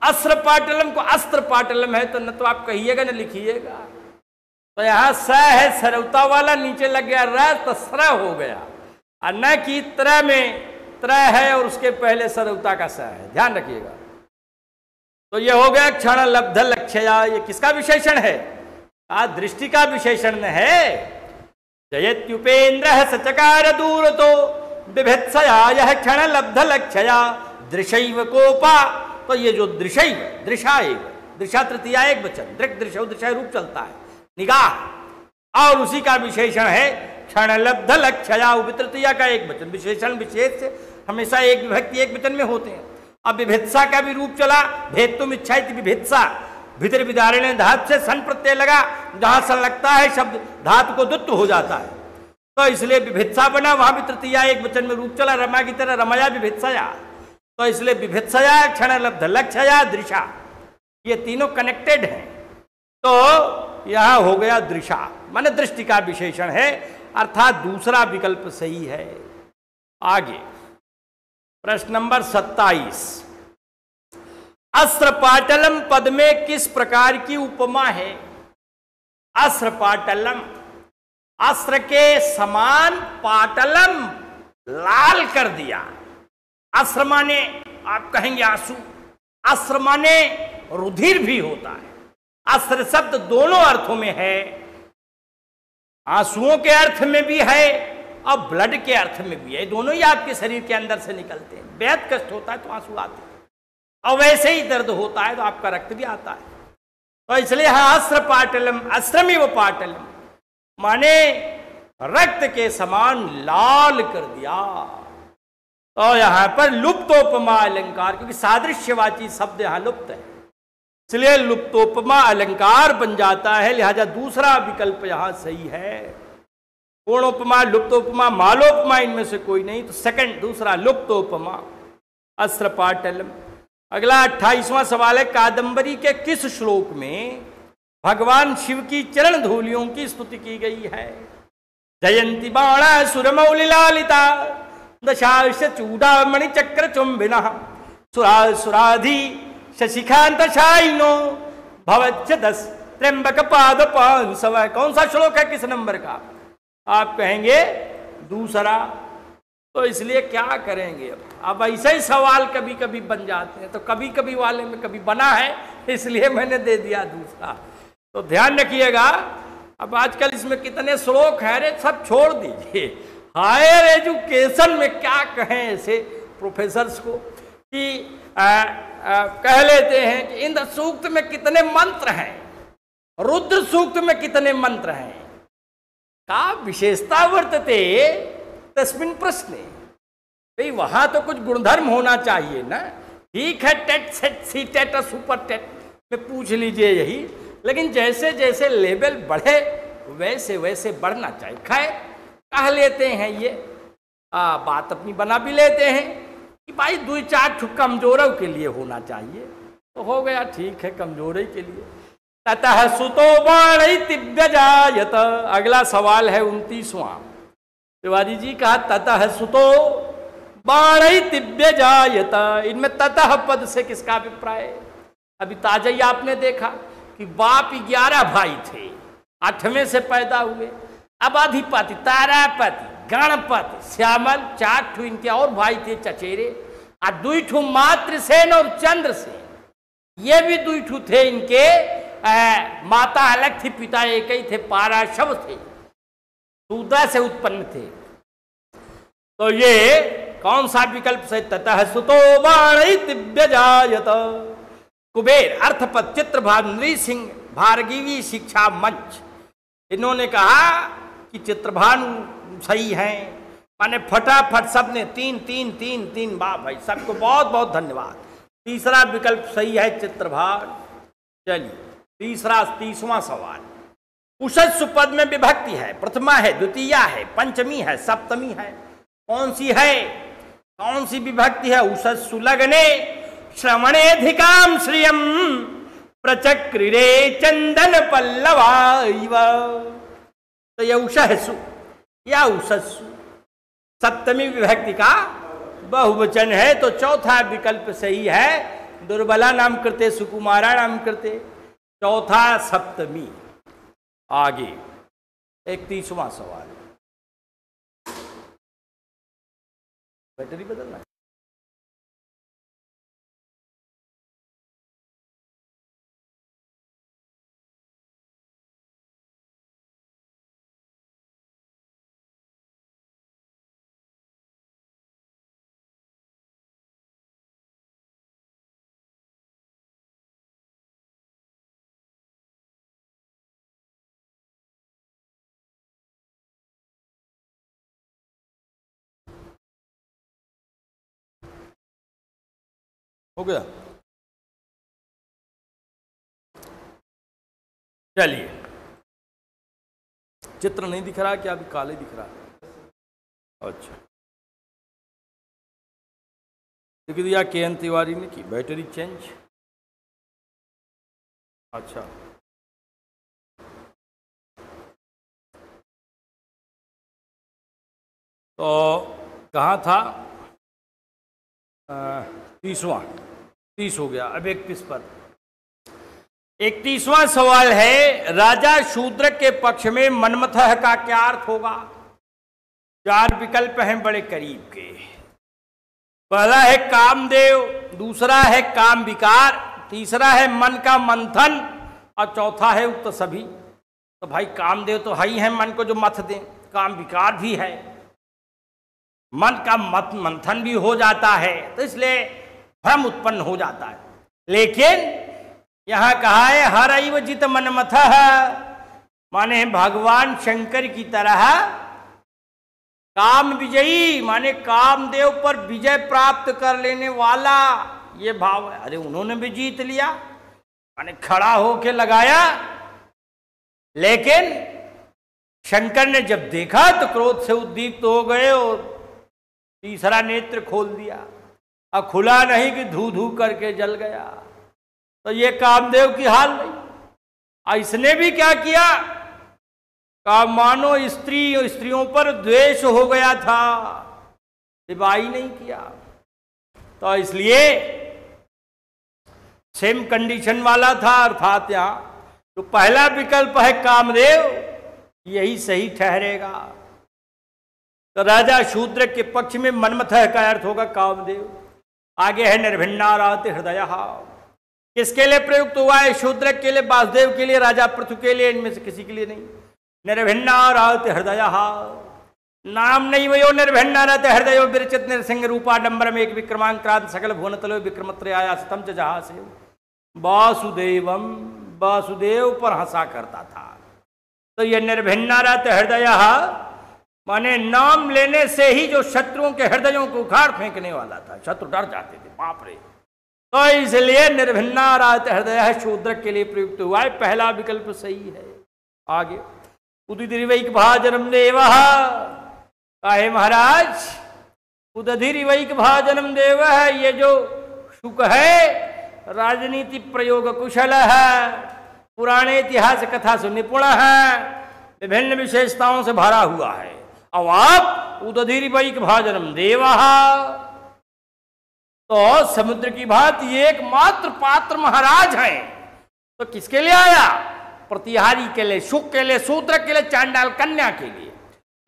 अस्त्र पाटलम को अस्त्र पाटलम है तो न तो आप कहिएगा न लिखिएगा। तो यहाँ स है सरवता वाला, नीचे लग गया र तो स्र हो गया, और न कि त्र में त्र है और उसके पहले सरवता का स है, ध्यान रखिएगा। तो ये हो गया क्षण लब्ध लक्ष्या। ये किसका विशेषण है? दृष्टि का विशेषण है। जयत्युपेन्द्र सचकार दूरतो बिभेत्सया यह क्षण लब्ध लक्ष्या दृशैव कोपा। तो ये जो दृशैव, दृशा एक, दृशा तृतीया एक वचन, दृक् दृशौ दृशा रूप चलता है, निगाह, और उसी का विशेषण है क्षण लब्ध लक्ष्या तृतीया का एक वचन। विशेषण विशेष हमेशा एक विभक्ति एक वचन में होते हैं। अब विभित्सा का भी रूप चला, भेत्तुम इच्छा विभित्सा, भीतर विदारणे धातु से सन प्रत्यय लगा, जहां सन लगता है शब्द धातु को दुत्व हो जाता है, तो इसलिए विभित्सा बना, वहां भी तृतीया एक वचन में रूप चला, रमा की तरह रमया विभित्सया। तो इसलिए विभित्सया क्षण लब्ध लक्ष्या दृशा, ये तीनों कनेक्टेड हैं। तो यहां हो गया दृशा, माने दृष्टि का विशेषण है। अर्थात दूसरा विकल्प सही है। आगे प्रश्न नंबर 27, अस्त्रपाटलम पद में किस प्रकार की उपमा है? अस्त्रपाटलम, अस्त्र के समान, पाटलम लाल कर दिया। अस्त्र माने आप कहेंगे आंसू, अस्त्र माने रुधिर भी होता है। अस्त्र शब्द दोनों अर्थों में है, आंसुओं के अर्थ में भी है और ब्लड के अर्थ में भी है। दोनों ही आपके शरीर के अंदर से निकलते हैं। बेहद कष्ट होता है तो आंसू आते हैं, और वैसे ही दर्द होता है तो आपका रक्त भी आता है। तो इसलिए हाँ, अस्त्र पाटलम, अस्त्रमेव पाटलम माने रक्त के समान लाल कर दिया। तो यहां पर लुप्तोपमा अलंकार, क्योंकि सादृश्यवाची शब्द यहां लुप्त है, इसलिए लुप्तोपमा अलंकार बन जाता है। लिहाजा दूसरा विकल्प यहां सही है। पूर्णोपमा, लुप्तोपमा, मालोपमा, इनमें से कोई नहीं, तो सेकंड, दूसरा लुप्तोपमा, अस्त्र पाटलम। अगला 28वां सवाल है, कादंबरी के किस श्लोक में भगवान शिव की चरण धूलियों की स्तुति की गई है? जयंती बाणा सुरमौलिलालिता दशाश चूड़ामणि चक्र चुंबिना सुराधि शशिकांत शाइनो भवच्च दस त्र्यंबक पाद पांसव। कौन सा श्लोक है, किस नंबर का? आप कहेंगे दूसरा। तो इसलिए क्या करेंगे, अब ऐसे ही सवाल कभी कभी बन जाते हैं, तो कभी कभी वाले में कभी बना है, इसलिए मैंने दे दिया दूसरा। तो ध्यान रखिएगा। अब आजकल इसमें कितने श्लोक हैं, अरे सब छोड़ दीजिए। हायर एजुकेशन में क्या कहें ऐसे प्रोफेसर्स को कि कह लेते हैं कि इंद्र सूक्त में कितने मंत्र हैं, रुद्र सूक्त में कितने मंत्र हैं, का विशेषता वर्तते तस्मिन् प्रश्ने। भाई वहां तो कुछ गुणधर्म होना चाहिए ना। ठीक है, टेट सेट सी टेट और सुपर टेट में पूछ लीजिए यही, लेकिन जैसे जैसे लेवल बढ़े वैसे वैसे बढ़ना चाहिए। खैर कह लेते हैं ये बात अपनी बना भी लेते हैं कि भाई 2-4 कमजोरों के लिए होना चाहिए, तो हो गया, ठीक है, कमजोरी के लिए। ततः सुतो बाणैतिव्यजायत। अगला सवाल है 29वां। तिवारी जी कहा ततः सुतो बाणैतिव्यजायत। इनमें ततः पद से किसका अभिप्राय है? अभी ताजा ही आपने देखा कि बाप 11 भाई थे, 8वें से पैदा हुए। अब अधिपति, तारापति, गणपति, श्यामल, 4 इनके और भाई थे चचेरे, और 2 मातृसेन और चंद्रसेन, ये भी 2 थे इनके। माता अलग थी, पिता एक ही थे, पाराशव थे, शूद्र से उत्पन्न थे। तो ये कौन सा विकल्प से? ततः सुतो बाणैतिव्यजायत। कुबेर, अर्थपद, चित्रभानु, नृसिंह, भारगीवी शिक्षा मंच, इन्होंने कहा कि चित्रभानु सही है। माने फटाफट सबने 3 वाह भाई, सबको बहुत बहुत धन्यवाद। तीसरा विकल्प सही है, चित्रभानु। चलिए 30वां सवाल। उषस्सु पद में विभक्ति है, प्रथमा है, द्वितीया है, पंचमी है, सप्तमी है। कौन सी है, कौन सी विभक्ति है? उषस्सु लग्ने श्रवणेधिकाम श्रियम प्रचक्रिरे चंदन पल्लवाइव। तो यह उषस्सु या उषस्सु सप्तमी विभक्ति का बहुवचन है, तो चौथा विकल्प सही है। दुर्बला नाम करते, सुकुमारा नाम करते, चौथा सप्तमी। आगे 31वां सवाल। बैटरी बदलना है। हो गया? चलिए, चित्र नहीं दिख रहा क्या? अभी काले दिख रहा है। अच्छा, लिख दिया के.एन. तिवारी ने की बैटरी चेंज। अच्छा, तो कहाँ था? 30 हो गया, अब 31 पर। 31वां सवाल है, राजा शूद्रक के पक्ष में मनमथः का क्या अर्थ होगा? 4 विकल्प हैं बड़े करीब के। पहला है कामदेव, दूसरा है काम विकार, तीसरा है मन का मंथन और चौथा है उक्त सभी। तो भाई कामदेव तो है ही है, मन को जो मथ दे। काम विकार भी है, मन का मंथन भी हो जाता है, तो इसलिए भ्रम उत्पन्न हो जाता है। लेकिन यहां कहा है हरैव जित मनमथः, माने भगवान शंकर की तरह काम विजयी, माने कामदेव पर विजय प्राप्त कर लेने वाला, ये भाव है। अरे उन्होंने भी जीत लिया, माने खड़ा होके लगाया, लेकिन शंकर ने जब देखा तो क्रोध से उद्दीप्त हो गए और तीसरा नेत्र खोल दिया, और खुला नहीं कि धू धू करके जल गया। तो ये कामदेव की हाल नहीं। और इसने भी क्या किया? मानो स्त्रियों पर द्वेष हो गया था, विवाह नहीं किया। तो इसलिए सेम कंडीशन वाला था। अर्थात यहां तो पहला विकल्प है कामदेव, यही सही ठहरेगा। तो राजा शूद्र के पक्ष में मनमथः का अर्थ होगा कामदेव। आगे है निर्भिन्नारात हृदय, किसके लिए प्रयुक्त हुआ है? शूद्र के लिए, वासुदेव के लिए, राजा पृथु के लिए, इनमें से किसी के लिए नहीं। निर्भिन्नारात हृदय, नाम नहीं वयो निर्भिन्नारात हृदय विरचित नृसिंह रूपाडंबरम एक विक्रमांक्रांत सकल भुवनतलो विक्रमत्रयाया सतम च जहासे वासुदेवम, वासुदेव पर हंसा करता था। तो ये निर्भिन्नारात हृदय माने नाम लेने से ही जो शत्रुओं के हृदयों को उखाड़ फेंकने वाला था, शत्रु डर जाते थे, बाप रे। तो इसलिए निर्भिन्नारात हृदय शूद्र के लिए प्रयुक्त हुआ है। पहला विकल्प सही है। आगे उदितिरिवैक भाजनम देव, काहे महाराज? उदितिरिवैक भाजनम देव है, ये जो शुक है राजनीति प्रयोग कुशल है, पुराने इतिहास कथा से निपुण है, विभिन्न विशेषताओं से भरा हुआ है। अब आप उदितिरिवैक भाजनम देव, तो समुद्र की भांति एकमात्र पात्र महाराज हैं। तो किसके लिए आया? प्रतिहारी के लिए, शुक के लिए, शूद्रक के लिए, चांडाल कन्या के लिए।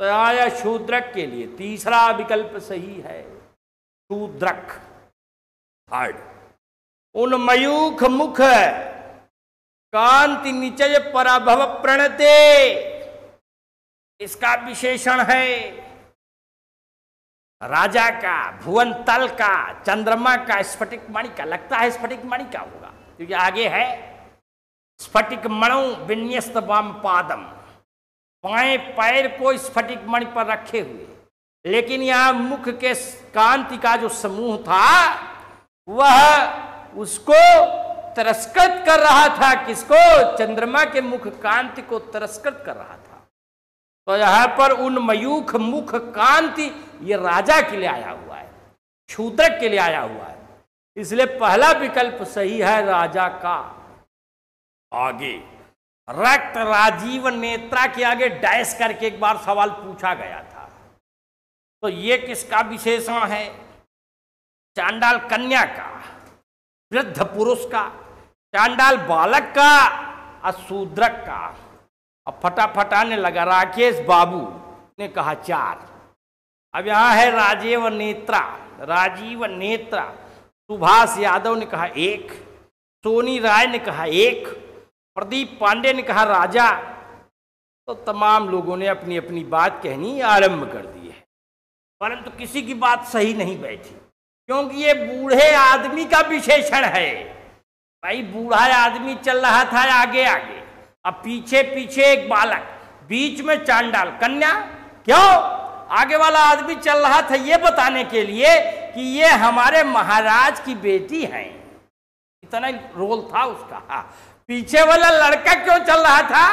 तो आया शूद्रक के लिए। तीसरा विकल्प सही है, शूद्रक। थर्ड, उन्मयूख मुख कांति निचय पराभव प्रणते, इसका विशेषण है राजा का, भुवन तल का, चंद्रमा का, स्फटिक मणि का। लगता है स्फटिक मणि का होगा, क्योंकि आगे है स्फटिक मणौ विन्यस्त वाम पादम, बाएं पैर को स्फटिक मणि पर रखे हुए। लेकिन यहां मुख के कांति का जो समूह था वह उसको तिरस्कृत कर रहा था। किसको? चंद्रमा के मुख कांति को तिरस्कृत कर रहा था। तो यहां पर उन्मयूख मुख कांति ये राजा के लिए आया हुआ है, शूद्रक के लिए आया हुआ है। इसलिए पहला विकल्प सही है राजा का। आगे रक्त राजीव नेत्रा के आगे डैश करके एक बार सवाल पूछा गया था। तो ये किसका विशेषण है? चांडाल कन्या का, वृद्ध पुरुष का, चांडाल बालक का और शूद्रक का। अब फटाफटाने लगा। राकेश बाबू ने कहा 4। अब यहां है राजीव नेत्रा, राजीव नेत्रा। सुभाष यादव ने कहा 1, सोनी राय ने कहा 1, प्रदीप पांडे ने कहा राजा। तो तमाम लोगों ने अपनी अपनी बात कहनी आरंभ कर दी है, परंतु किसी की बात सही नहीं बैठी, क्योंकि ये बूढ़े आदमी का विशेषण है। भाई बूढ़ा आदमी चल रहा था आगे आगे, अब पीछे पीछे एक बालक, बीच में चांडाल कन्या। क्यों? आगे वाला आदमी चल रहा था ये बताने के लिए कि ये हमारे महाराज की बेटी है, इतना रोल था उसका। हाँ, पीछे वाला लड़का क्यों चल रहा था?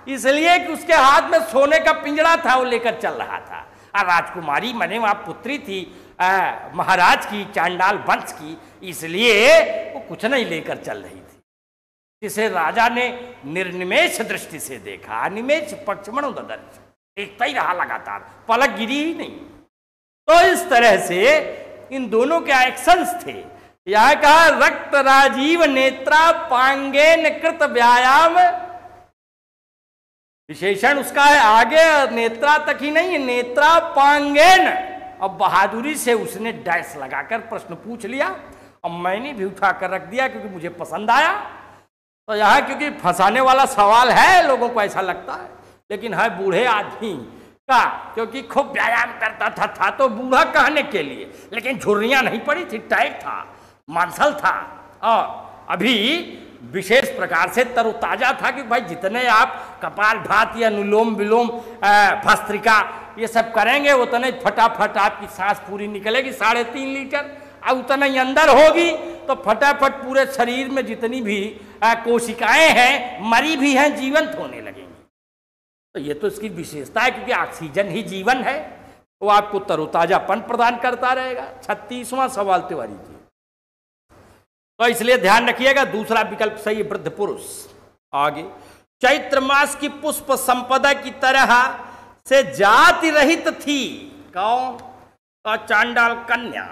इसलिए कि उसके हाथ में सोने का पिंजरा था, वो लेकर चल रहा था। और राजकुमारी मने वहां पुत्री थी महाराज की, चांडाल वंश की, इसलिए वो कुछ नहीं लेकर चल रही थी। जिसे राजा ने निर्निमेष दृष्टि से देखा, निमेष पक्षमणो ददर्श, देखता ही रहा लगातार, पलक गिरी ही नहीं। तो इस तरह से इन दोनों के एक्शंस थे। यहां कहा रक्त राजीव नेत्रा पांगेन कृत व्यायाम, विशेषण उसका है आगे, नेत्रा तक ही नहीं, नेत्रा पांगेन। अब बहादुरी से उसने डैश लगाकर प्रश्न पूछ लिया और मैंने भी उठा कर रख दिया क्योंकि मुझे पसंद आया। तो यहाँ क्योंकि फंसाने वाला सवाल है, लोगों को ऐसा लगता है, लेकिन है बूढ़े आदमी का, क्योंकि खूब व्यायाम करता था तो बूढ़ा कहने के लिए, लेकिन झुर्रियाँ नहीं पड़ी थी, टाइट था, मांसल था और अभी विशेष प्रकार से तरोताजा था कि भाई जितने आप कपालभात या अनुलोम विलोम भस्त्रिका ये सब करेंगे उतने फटाफट आपकी सांस पूरी निकलेगी, 3.5 लीटर, और उतना ही अंदर होगी तो फटाफट पूरे शरीर में जितनी भी कोशिकाएं हैं मरी भी हैं जीवंत होने लगेंगी। तो ये तो इसकी विशेषता है, क्योंकि ऑक्सीजन ही जीवन है, वो आपको तरोताजापन प्रदान करता रहेगा। 36वां सवाल तिवारी जी, तो इसलिए ध्यान रखिएगा दूसरा विकल्प सही, वृद्ध पुरुष। आगे, चैत्र मास की पुष्प संपदा की तरह से जाति रहित थी कौन? तो चांडाल कन्या,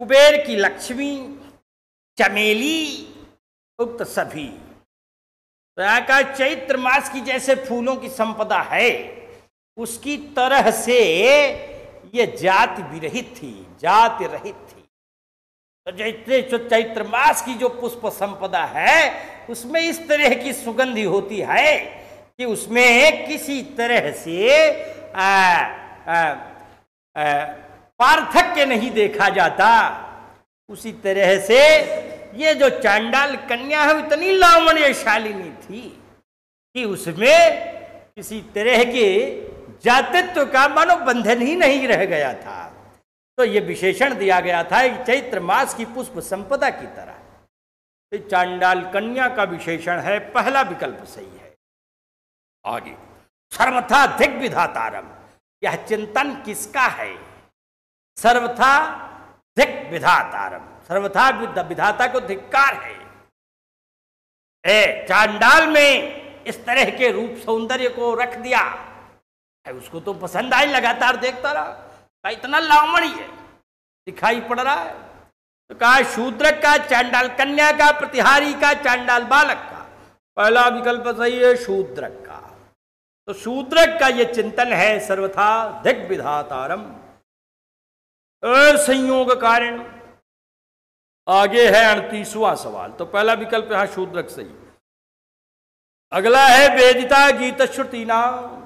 कुबेर की लक्ष्मी, चमेली, उक्त सभी। तो यहाँ का चैत्र मास की जैसे फूलों की संपदा है उसकी तरह से ये जाति विरहित थी, जाति रहित थी। तो चैत्र मास की जो पुष्प संपदा है उसमें इस तरह की सुगंधी होती है कि उसमें किसी तरह से पार्थक्य नहीं देखा जाता। उसी तरह से ये जो चांडाल कन्या है इतनी लावण्यशालिनी थी कि उसमें किसी तरह के जातित्व का मनोबंधन ही नहीं रह गया था। तो ये विशेषण दिया गया था चैत्र मास की पुष्प संपदा की तरह। तो चांडाल कन्या का विशेषण है, पहला विकल्प सही है। आगे, सर्वथा दिग्विधातारम, यह चिंतन किसका है? सर्वथा दिग्विधातारम, सर्वथा विधाता को धिक्कार है। चांडाल में इस तरह के रूप सौंदर्य को रख दिया, उसको तो पसंद आई, लगातार देखता रहा, इतना लावण्य दिखाई पड़ रहा है। तो कहा शूद्रक का, चांडाल कन्या का, प्रतिहारी का, चांडाल बालक का। पहला विकल्प सही है शूद्रक का। तो शूद्रक का यह चिंतन है सर्वथा दिग्विधातारम, असंयोग कारण। आगे है 38वां सवाल। तो पहला विकल्प यहां शूद्रक सही। अगला है वेदिता गीत श्रुति नाम,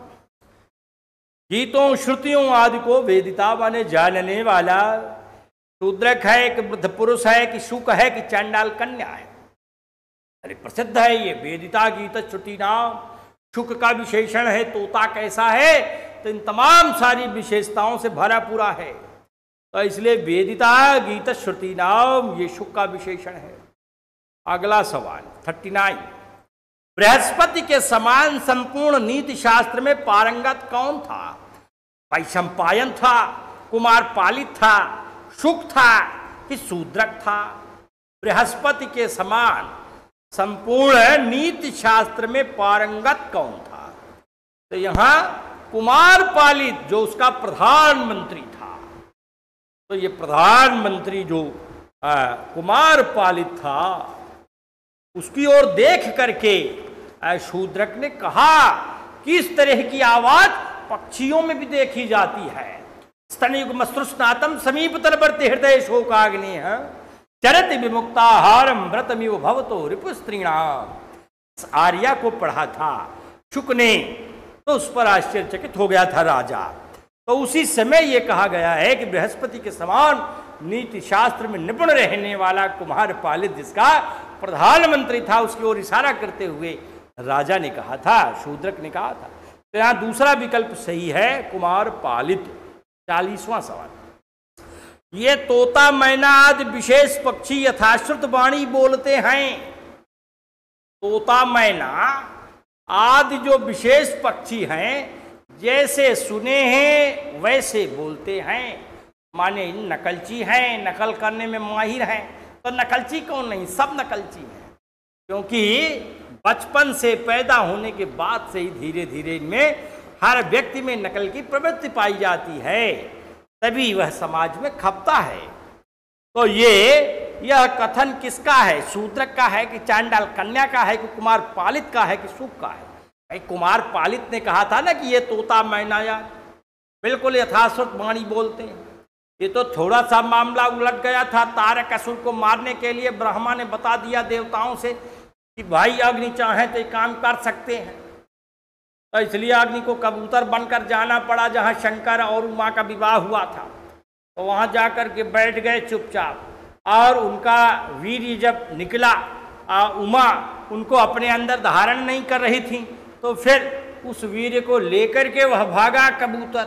गीतों श्रुतियों आदि को वेदिता माने जानने वाला। शूद्रक है कि वृद्ध पुरुष है कि शुक है कि चांडाल कन्या है? अरे प्रसिद्ध है ये वेदिता गीत श्रुति नाम। शुक का विशेषण है तोता कैसा है, तो इन तमाम सारी विशेषताओं से भरा पूरा है। तो इसलिए वेदिता गीत श्रुति नाम ये शुक का विशेषण है। अगला सवाल 39, बृहस्पति के समान संपूर्ण नीति शास्त्र में पारंगत कौन था? वैशंपायन था, कुमार पालित था, शुक था कि शूद्रक था? बृहस्पति के समान संपूर्ण नीति शास्त्र में पारंगत कौन था? तो यहां कुमार पालित जो उसका प्रधानमंत्री था, तो ये प्रधानमंत्री जो कुमार पालित था उसकी ओर देख करके शूद्रक ने कहा कि इस तरह की आवाज पक्षियों में भी देखी जाती है। स्तनयुग्मसृष्णातम समीपतलवर्ती हृदय शोकाग्नि है चरति विमुक्ताहारम व्रतमिव भवतो रिपुस्त्रीणाम। आर्या को पढ़ा था शुक ने, तो उस पर आश्चर्यचकित हो गया था राजा। तो उसी समय ये कहा गया है कि बृहस्पति के समान नीति शास्त्र में निपुण रहने वाला कुमार पालित जिसका प्रधानमंत्री था, उसकी ओर इशारा करते हुए राजा ने कहा था, शूद्रक ने कहा था। तो यहां दूसरा विकल्प सही है कुमार पालित। 40वां सवाल, ये तोता मैना आदि विशेष पक्षी यथाश्रुत वाणी बोलते हैं। तोता मैना आदि जो विशेष पक्षी हैं जैसे सुने हैं वैसे बोलते हैं, माने नकलची हैं, नकल करने में माहिर हैं। तो नकलची कौन नहीं, सब नकलची हैं, क्योंकि बचपन से पैदा होने के बाद से ही धीरे धीरे इनमें हर व्यक्ति में नकल की प्रवृत्ति पाई जाती है। तभी वह समाज में खपता है। तो यह कथन किसका है? शूद्रक का है कि चांडाल कन्या का है कि कुमार पालित का है कि शुक का है? भाई कुमार पालित ने कहा था ना कि ये तोता मैना यार, बिल्कुल यथाश्रुत वाणी बोलते हैं। ये तो थोड़ा सा मामला उलट गया था। तारकासुर को मारने के लिए ब्रह्मा ने बता दिया देवताओं से कि भाई अग्नि चाहे तो ये काम कर सकते हैं, तो इसलिए अग्नि को कबूतर बनकर जाना पड़ा जहाँ शंकर और उमा का विवाह हुआ था। तो वहाँ जाकर के बैठ गए चुपचाप, और उनका वीर्य जब निकला, उमा उनको अपने अंदर धारण नहीं कर रही थी, तो फिर उस वीर्य को लेकर के वह भागा कबूतर।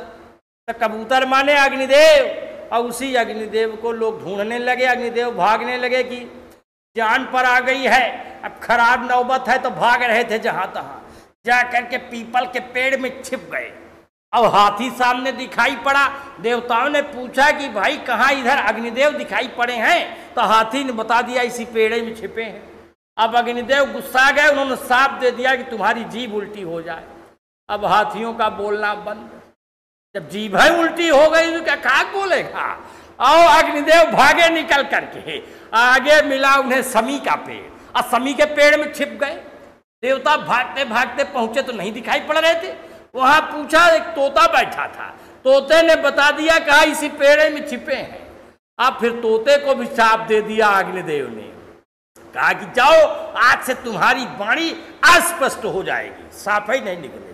तो कबूतर माने अग्निदेव, और उसी अग्निदेव को लोग ढूंढने लगे। अग्निदेव भागने लगे कि जान पर आ गई है, अब खराब नौबत है, तो भाग रहे थे जहां तहां, जा करके पीपल के पेड़ में छिप गए। अब हाथी सामने दिखाई पड़ा। देवताओं ने पूछा कि भाई कहाँ इधर अग्निदेव दिखाई पड़े हैं? तो हाथी ने बता दिया इसी पेड़ में छिपे हैं। अब अग्निदेव गुस्सा गए, उन्होंने साफ दे दिया कि तुम्हारी जीभ उल्टी हो जाए। अब हाथियों का बोलना बंद। जब जीभ है उल्टी हो गई तो क्या खाक बोलेगा? और अग्निदेव भागे निकल करके, आगे मिला उन्हें समी का पेड़, और समी के पेड़ में छिप गए। देवता भागते भागते पहुंचे तो नहीं दिखाई पड़ रहे थे। वहां पूछा, एक तोता बैठा था, तोते ने बता दिया कहा इसी पेड़ में छिपे हैं। अब फिर तोते को भी साफ दे दिया अग्निदेव ने, कहा कि जाओ आज से तुम्हारी वाणी अस्पष्ट हो जाएगी, साफ ही नहीं निकलेगी।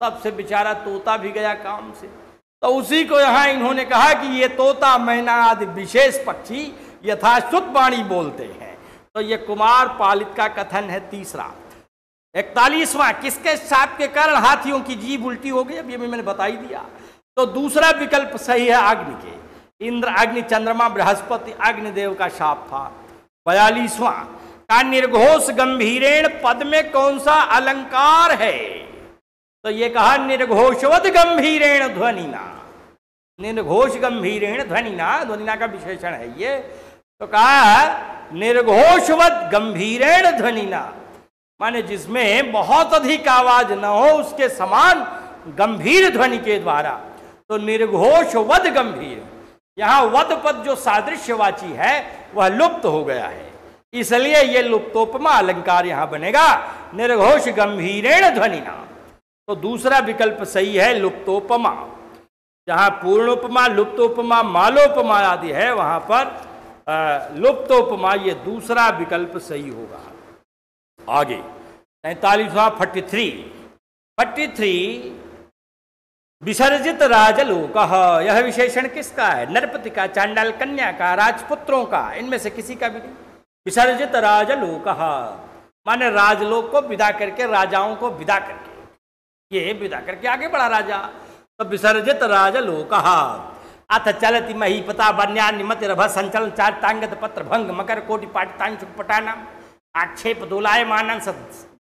तब से बेचारा तोता भी गया काम से। तो उसी को यहाँ इन्होंने कहा कि ये तोता मैना आदि विशेष पक्षी यथाश्रुत वाणी बोलते हैं। तो ये कुमार पालित का कथन है तीसरा। 41वां, किसके शाप के कारण हाथियों की जीभ उल्टी हो गई? अब ये मैंने बता ही दिया। तो दूसरा विकल्प सही है अग्नि के। इंद्र, अग्नि, चंद्रमा, बृहस्पति अग्निदेव का शाप था। 42वां, का निर्घोष गंभीरेण पद में कौन सा अलंकार है? तो ये कहा निर्घोषवद गंभीरेण ध्वनिना। निर्घोष गंभीरेण ध्वनिना, ध्वनिना का विशेषण है ये। तो कहा निर्घोषवद गंभीरेण ध्वनिना, माने जिसमें बहुत अधिक आवाज न हो, उसके समान गंभीर ध्वनि के द्वारा। तो निर्घोष वद गंभीर, यहाँ वद पद जो सादृश्यवाची है वह लुप्त हो गया है, इसलिए ये लुप्तोपमा अलंकार यहाँ बनेगा, निर्घोष गंभीरेण ध्वनिना। तो दूसरा विकल्प सही है लुप्तोपमा। जहाँ पूर्णोपमा, लुप्तोपमा, मालोपमा आदि है, वहाँ पर लुप्तोपमा, ये दूसरा विकल्प सही होगा। आगे 43वां 43 विसर्जित राजलोक, यह विशेषण किसका है? नरपति का, चांडाल कन्या का, राजपुत्रों का, इनमें से किसी का भी नहीं। विसर्जित राजलोक माने राजलोक को विदा करके, राजाओं को विदा करके, ये विदा करके आगे बढ़ा राजा। तो विसर्जित राजलोक। अथ चलति महीपता वन्या निमतिरभ संचलन चाटांगत पत्र भंग मकर कोटि पाटितांग सुपटानाम आक्षेप दोलायमानं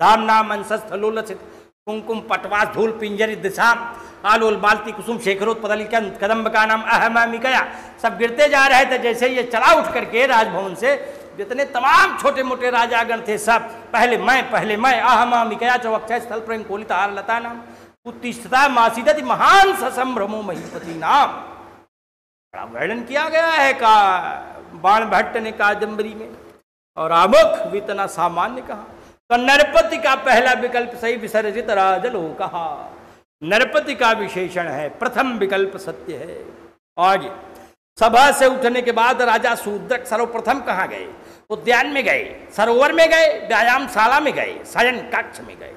धामनामं स्थलोलसित कुंकुम पटवास धूल पिंजरी दिशा आलोल बाल्टी कुसुम शेखरोत्पदल कदम्ब का नाम अहमामिकया, सब गिरते जा रहे थे। जैसे ये चला उठ करके राजभवन से, जितने तमाम छोटे मोटे राजागण थे सब पहले मैं अहमामिकया चौक्षय स्थल प्रेम कोलिता लता नाम उत्तिष्ठता मासीदति महान ससंभ्रमो महीपति नाम। बड़ा वर्णन किया गया है का बाण भट्ट ने कादम्बरी में, और आमुख भी इतना सामान्य कहा। तो नरपति का पहला विकल्प सही, विसर्जित राजलोक। नरपति का विशेषण है, प्रथम विकल्प सत्य है। आगे सभा से उठने के बाद राजा शूद्रक सर्वप्रथम कहाँ गए? उद्यान में गए, सरोवर में गए, व्यायामशाला में गए, शयन कक्ष में गए।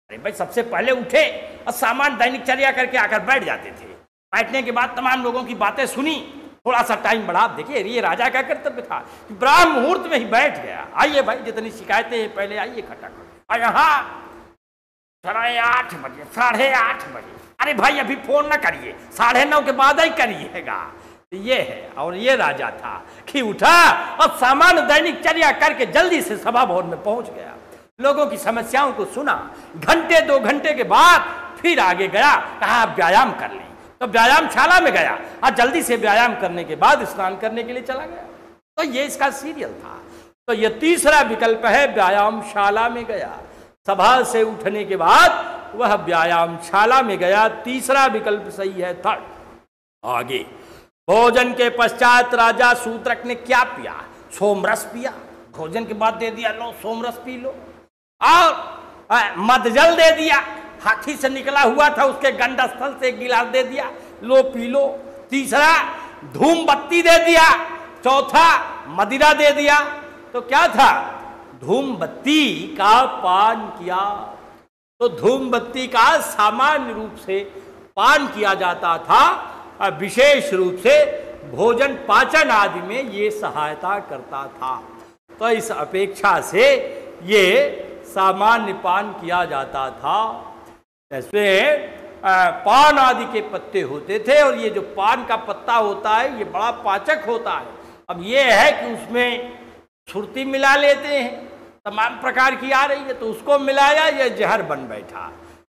अरे भाई सबसे पहले उठे और सामान्य दैनिकचर्या करके आकर बैठ जाते थे। बैठने के बाद तमाम लोगों की बातें सुनी, थोड़ा सा टाइम बढ़ा। देखिए ये राजा का कर्तव्य था, ब्राह्म मुहूर्त में ही बैठ गया। आइए भाई जितनी शिकायतें हैं पहले आइए इकट्ठा करो। और यहाँ 8:30 बजे, 8:30 बजे, अरे भाई अभी फोन ना करिए, 9:30 के बाद ही करिएगा। ये है, और ये राजा था कि उठा और सामान्य दैनिकचर्या करके जल्दी से सभा भवन में पहुंच गया, लोगों की समस्याओं को सुना। घंटे 2 घंटे के बाद फिर आगे गया, कहा आप व्यायाम कर लें। तो व्यायामशाला में गया और जल्दी से व्यायाम करने के बाद स्नान करने के लिए चला गया। तो ये इसका सीरियल था। तो ये तीसरा विकल्प है, व्यायामशाला में गया। सभा से उठने के बाद वह व्यायामशाला में गया, तीसरा विकल्प सही है, थर्ड। आगे, भोजन के पश्चात राजा शूद्रक ने क्या पिया? सोमरस पिया। भोजन के बाद दे दिया, लो सोमरस पी लो। और मदजल दे दिया, हाथी से निकला हुआ था उसके गंडस्थल से एक गिलास दे दिया, लो पी लो। तीसरा धूम बत्ती दे दिया। चौथा मदिरा दे दिया। तो क्या था? धूम बत्ती का पान किया। तो धूम बत्ती का सामान्य रूप से पान किया जाता था, विशेष रूप से भोजन पाचन आदि में ये सहायता करता था। तो इस अपेक्षा से ये सामान्य पान किया जाता था। ऐसे पान आदि के पत्ते होते थे, और ये जो पान का पत्ता होता है ये बड़ा पाचक होता है। अब ये है कि उसमें सुरती मिला लेते हैं, तमाम प्रकार की आ रही है, तो उसको मिलाया, ये जहर बन बैठा।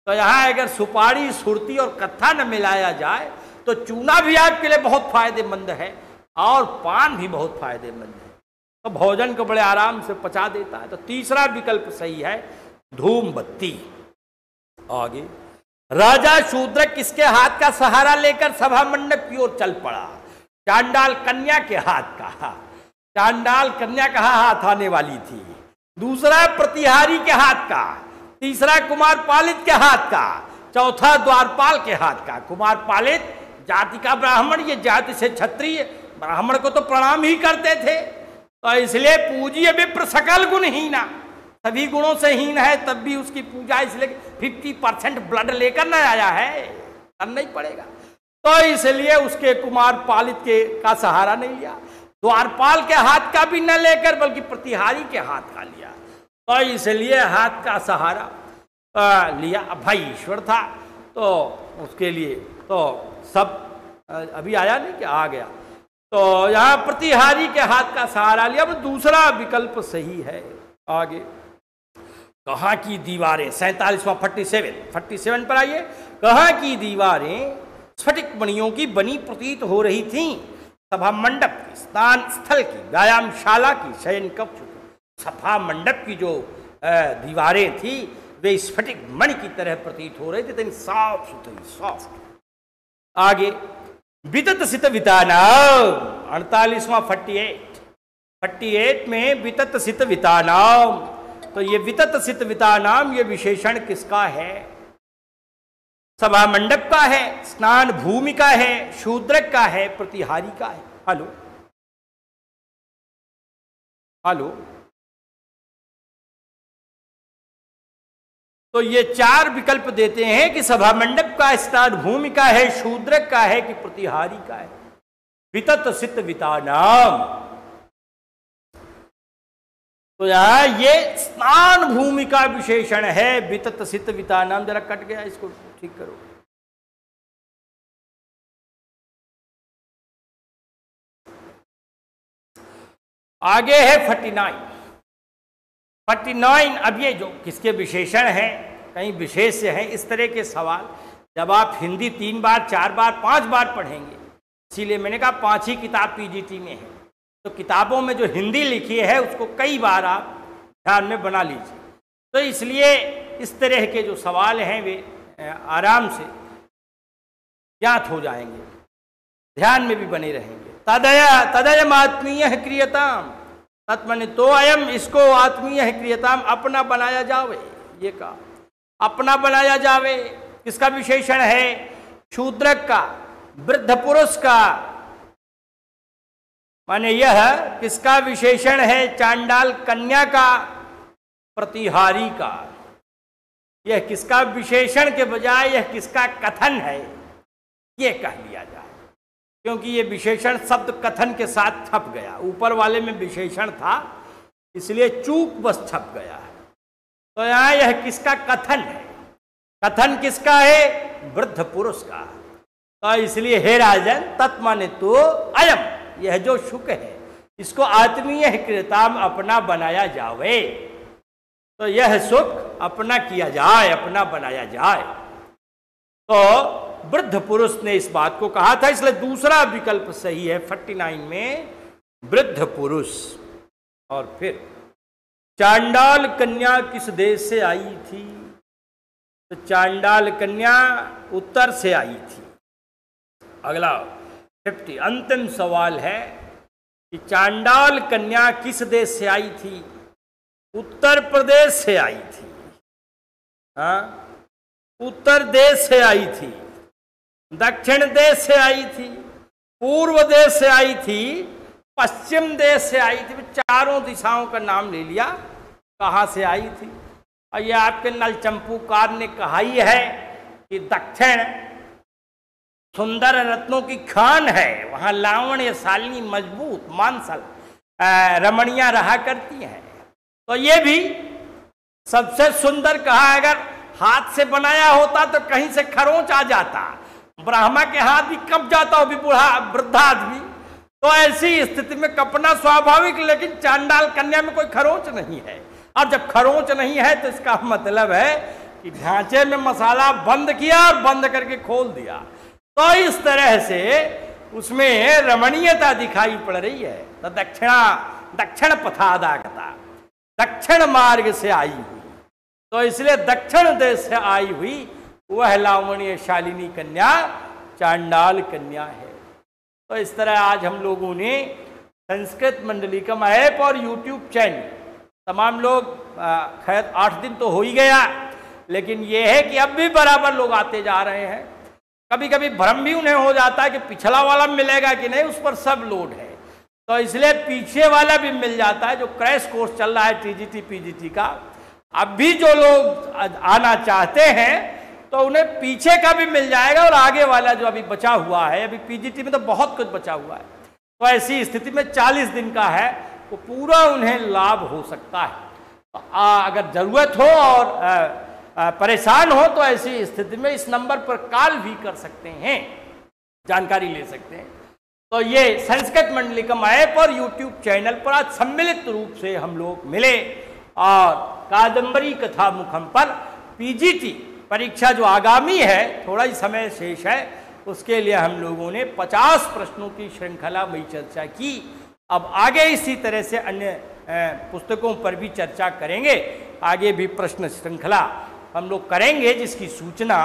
तो यहाँ अगर सुपारी, सुरती और कत्था न मिलाया जाए तो चूना भी आपके लिए बहुत फायदेमंद है, और पान भी बहुत फायदेमंद है। तो भोजन को बड़े आराम से पचा देता है। तो तीसरा विकल्प सही है, धूम बत्ती। आगे, राजा शूद्रक किसके हाथ का सहारा लेकर सभा मंडप की ओर चल पड़ा? चांडाल कन्या के हाथ का। चांडाल कन्या का हाथ आने वाली थी। दूसरा प्रतिहारी के हाथ का। तीसरा कुमार पालित के हाथ का। चौथा द्वारपाल के हाथ का। कुमार पालित जाति का ब्राह्मण, ये जाति से क्षत्रिय, ब्राह्मण को तो प्रणाम ही करते थे। तो इसलिए पूज्य विप्र सकल गुणहीना, सभी गुणों से हीन है, तब भी उसकी पूजा इसलिए 50% ब्लड लेकर न आया है, करना ही पड़ेगा। तो इसलिए उसके कुमार पालित के का सहारा नहीं लिया, द्वारपाल के हाथ का भी न लेकर बल्कि प्रतिहारी के हाथ का लिया। तो इसलिए हाथ का सहारा लिया। अब भाई ईश्वर था तो उसके लिए तो सब अभी आया नहीं कि आ गया, तो यहाँ प्रतिहारी के हाथ का सहारा लिया। अब दूसरा विकल्प सही है। आगे, कहाँ की दीवारें, 47वां 47 पर आइए। कहाँ की दीवारें स्फटिक मणियों की बनी प्रतीत हो रही थीं? सभा मंडप की, स्नान स्थल की, व्यायामशाला की, शयन कक्ष की। सभा मंडप की जो दीवारें थी वे स्फटिक मणि की तरह प्रतीत हो रही थी, साफ सुथरी, सॉफ्ट। आगे, वितत सित वितानाम, 48वां 48 में वितत सित वितानाम। तो ये वितत सित वितानाम ये विशेषण किसका है? सभा मंडप का है, स्नान भूमि का है, शूद्रक का है, प्रतिहारी का है। हेलो हेलो, तो ये चार विकल्प देते हैं कि सभा मंडप का, स्नान भूमि का है, शूद्रक का है कि प्रतिहारी का है। वितत सित वितानाम, तो यहां ये स्नान भूमि का विशेषण है। वितत सित वितानाम, जरा कट गया, इसको ठीक करो। आगे है 49। अब ये जो किसके विशेषण हैं, कहीं विशेष्य हैं, इस तरह के सवाल जब आप हिंदी 3 बार 4 बार 5 बार पढ़ेंगे, इसीलिए मैंने कहा 5 ही किताब पीजीटी में है, तो किताबों में जो हिंदी लिखी है उसको कई बार आप ध्यान में बना लीजिए। तो इसलिए इस तरह के जो सवाल हैं वे आराम से ज्ञात हो जाएंगे, ध्यान में भी बने रहेंगे। तदयम आत्मीय क्रियताम, तत्मने तो अयम, इसको आत्मीय क्रियताम, अपना बनाया जावे। ये कहा अपना बनाया जावे, किसका विशेषण है? शूद्रक का, वृद्ध पुरुष का। माने यह किसका विशेषण है? चांडाल कन्या का, प्रतिहारी का। यह किसका विशेषण के बजाय यह किसका कथन है, ये कह लिया जाए, क्योंकि ये विशेषण शब्द कथन के साथ छप गया। ऊपर वाले में विशेषण था इसलिए चूक बस छप गया है। तो यहाँ यह किसका कथन है? कथन किसका है? वृद्ध पुरुष का। तो इसलिए हे राजन, तत्माने तो अयम, यह जो शुक है इसको आत्मीय कृताम, अपना बनाया जावे। तो यह सुख अपना किया जाए, अपना बनाया जाए। तो वृद्ध पुरुष ने इस बात को कहा था, इसलिए दूसरा विकल्प सही है 49 में, वृद्ध पुरुष। और फिर चांडाल कन्या किस देश से आई थी? तो चांडाल कन्या उत्तर से आई थी। अगला 50 अंतिम सवाल है कि चांडाल कन्या किस देश से आई थी? उत्तर प्रदेश से आई थी। हाँ, उत्तर देश से आई थी, दक्षिण देश से आई थी, पूर्व देश से आई थी, पश्चिम देश से आई थी। चारों दिशाओं का नाम ले लिया, कहाँ से आई थी। और ये आपके नलचंपूकार ने कहा ही है कि दक्षिण सुंदर रत्नों की खान है, वहाँ लावण्य शालिनी मजबूत मानसल रमणियाँ रहा करती हैं। तो ये भी सबसे सुंदर कहा, अगर हाथ से बनाया होता तो कहीं से खरोंच आ जाता, ब्राह्मण के हाथ भी कप जाता हो, भी बूढ़ा वृद्धा आदमी। तो ऐसी स्थिति में कपना स्वाभाविक, लेकिन चांडाल कन्या में कोई खरोंच नहीं है। अब जब खरोंच नहीं है तो इसका मतलब है कि ढांचे में मसाला बंद किया और बंद करके खोल दिया। तो इस तरह से उसमें रमणीयता दिखाई पड़ रही है। तो दक्षिण पथादागता, दक्षिण मार्ग से आई हुई, तो इसलिए दक्षिण देश से आई हुई वह लावण्य शालिनी कन्या चांडाल कन्या है। तो इस तरह आज हम लोगों ने संस्कृत मंडलिकम ऐप और यूट्यूब चैनल, तमाम लोग खैर 8 दिन तो हो ही गया, लेकिन ये है कि अब भी बराबर लोग आते जा रहे हैं। कभी कभी भ्रम भी उन्हें हो जाता है कि पिछला वाला मिलेगा कि नहीं, उस पर सब लोड है, तो इसलिए पीछे वाला भी मिल जाता है। जो क्रैश कोर्स चल रहा है टीजीटी पीजीटी का, अब भी जो लोग आना चाहते हैं तो उन्हें पीछे का भी मिल जाएगा, और आगे वाला जो अभी बचा हुआ है, अभी पीजीटी में तो बहुत कुछ बचा हुआ है। तो ऐसी स्थिति में 40 दिन का है, तो पूरा उन्हें लाभ हो सकता है। तो अगर जरूरत हो और परेशान हो तो ऐसी स्थिति में इस नंबर पर कॉल भी कर सकते हैं, जानकारी ले सकते हैं। तो ये संस्कृत मंडलिकम ऐप और यूट्यूब चैनल पर आज सम्मिलित रूप से हम लोग मिले, और कादंबरी कथा मुखम पर पीजीटी परीक्षा जो आगामी है, थोड़ा ही समय शेष है, उसके लिए हम लोगों ने 50 प्रश्नों की श्रृंखला में चर्चा की। अब आगे इसी तरह से अन्य पुस्तकों पर भी चर्चा करेंगे। आगे भी प्रश्न श्रृंखला हम लोग करेंगे, जिसकी सूचना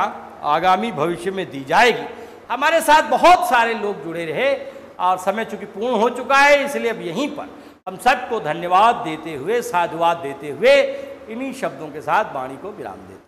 आगामी भविष्य में दी जाएगी। हमारे साथ बहुत सारे लोग जुड़े रहे, और समय चूंकि पूर्ण हो चुका है, इसलिए अब यहीं पर हम सबको धन्यवाद देते हुए, साधुवाद देते हुए इन्हीं शब्दों के साथ वाणी को विराम देते हैं।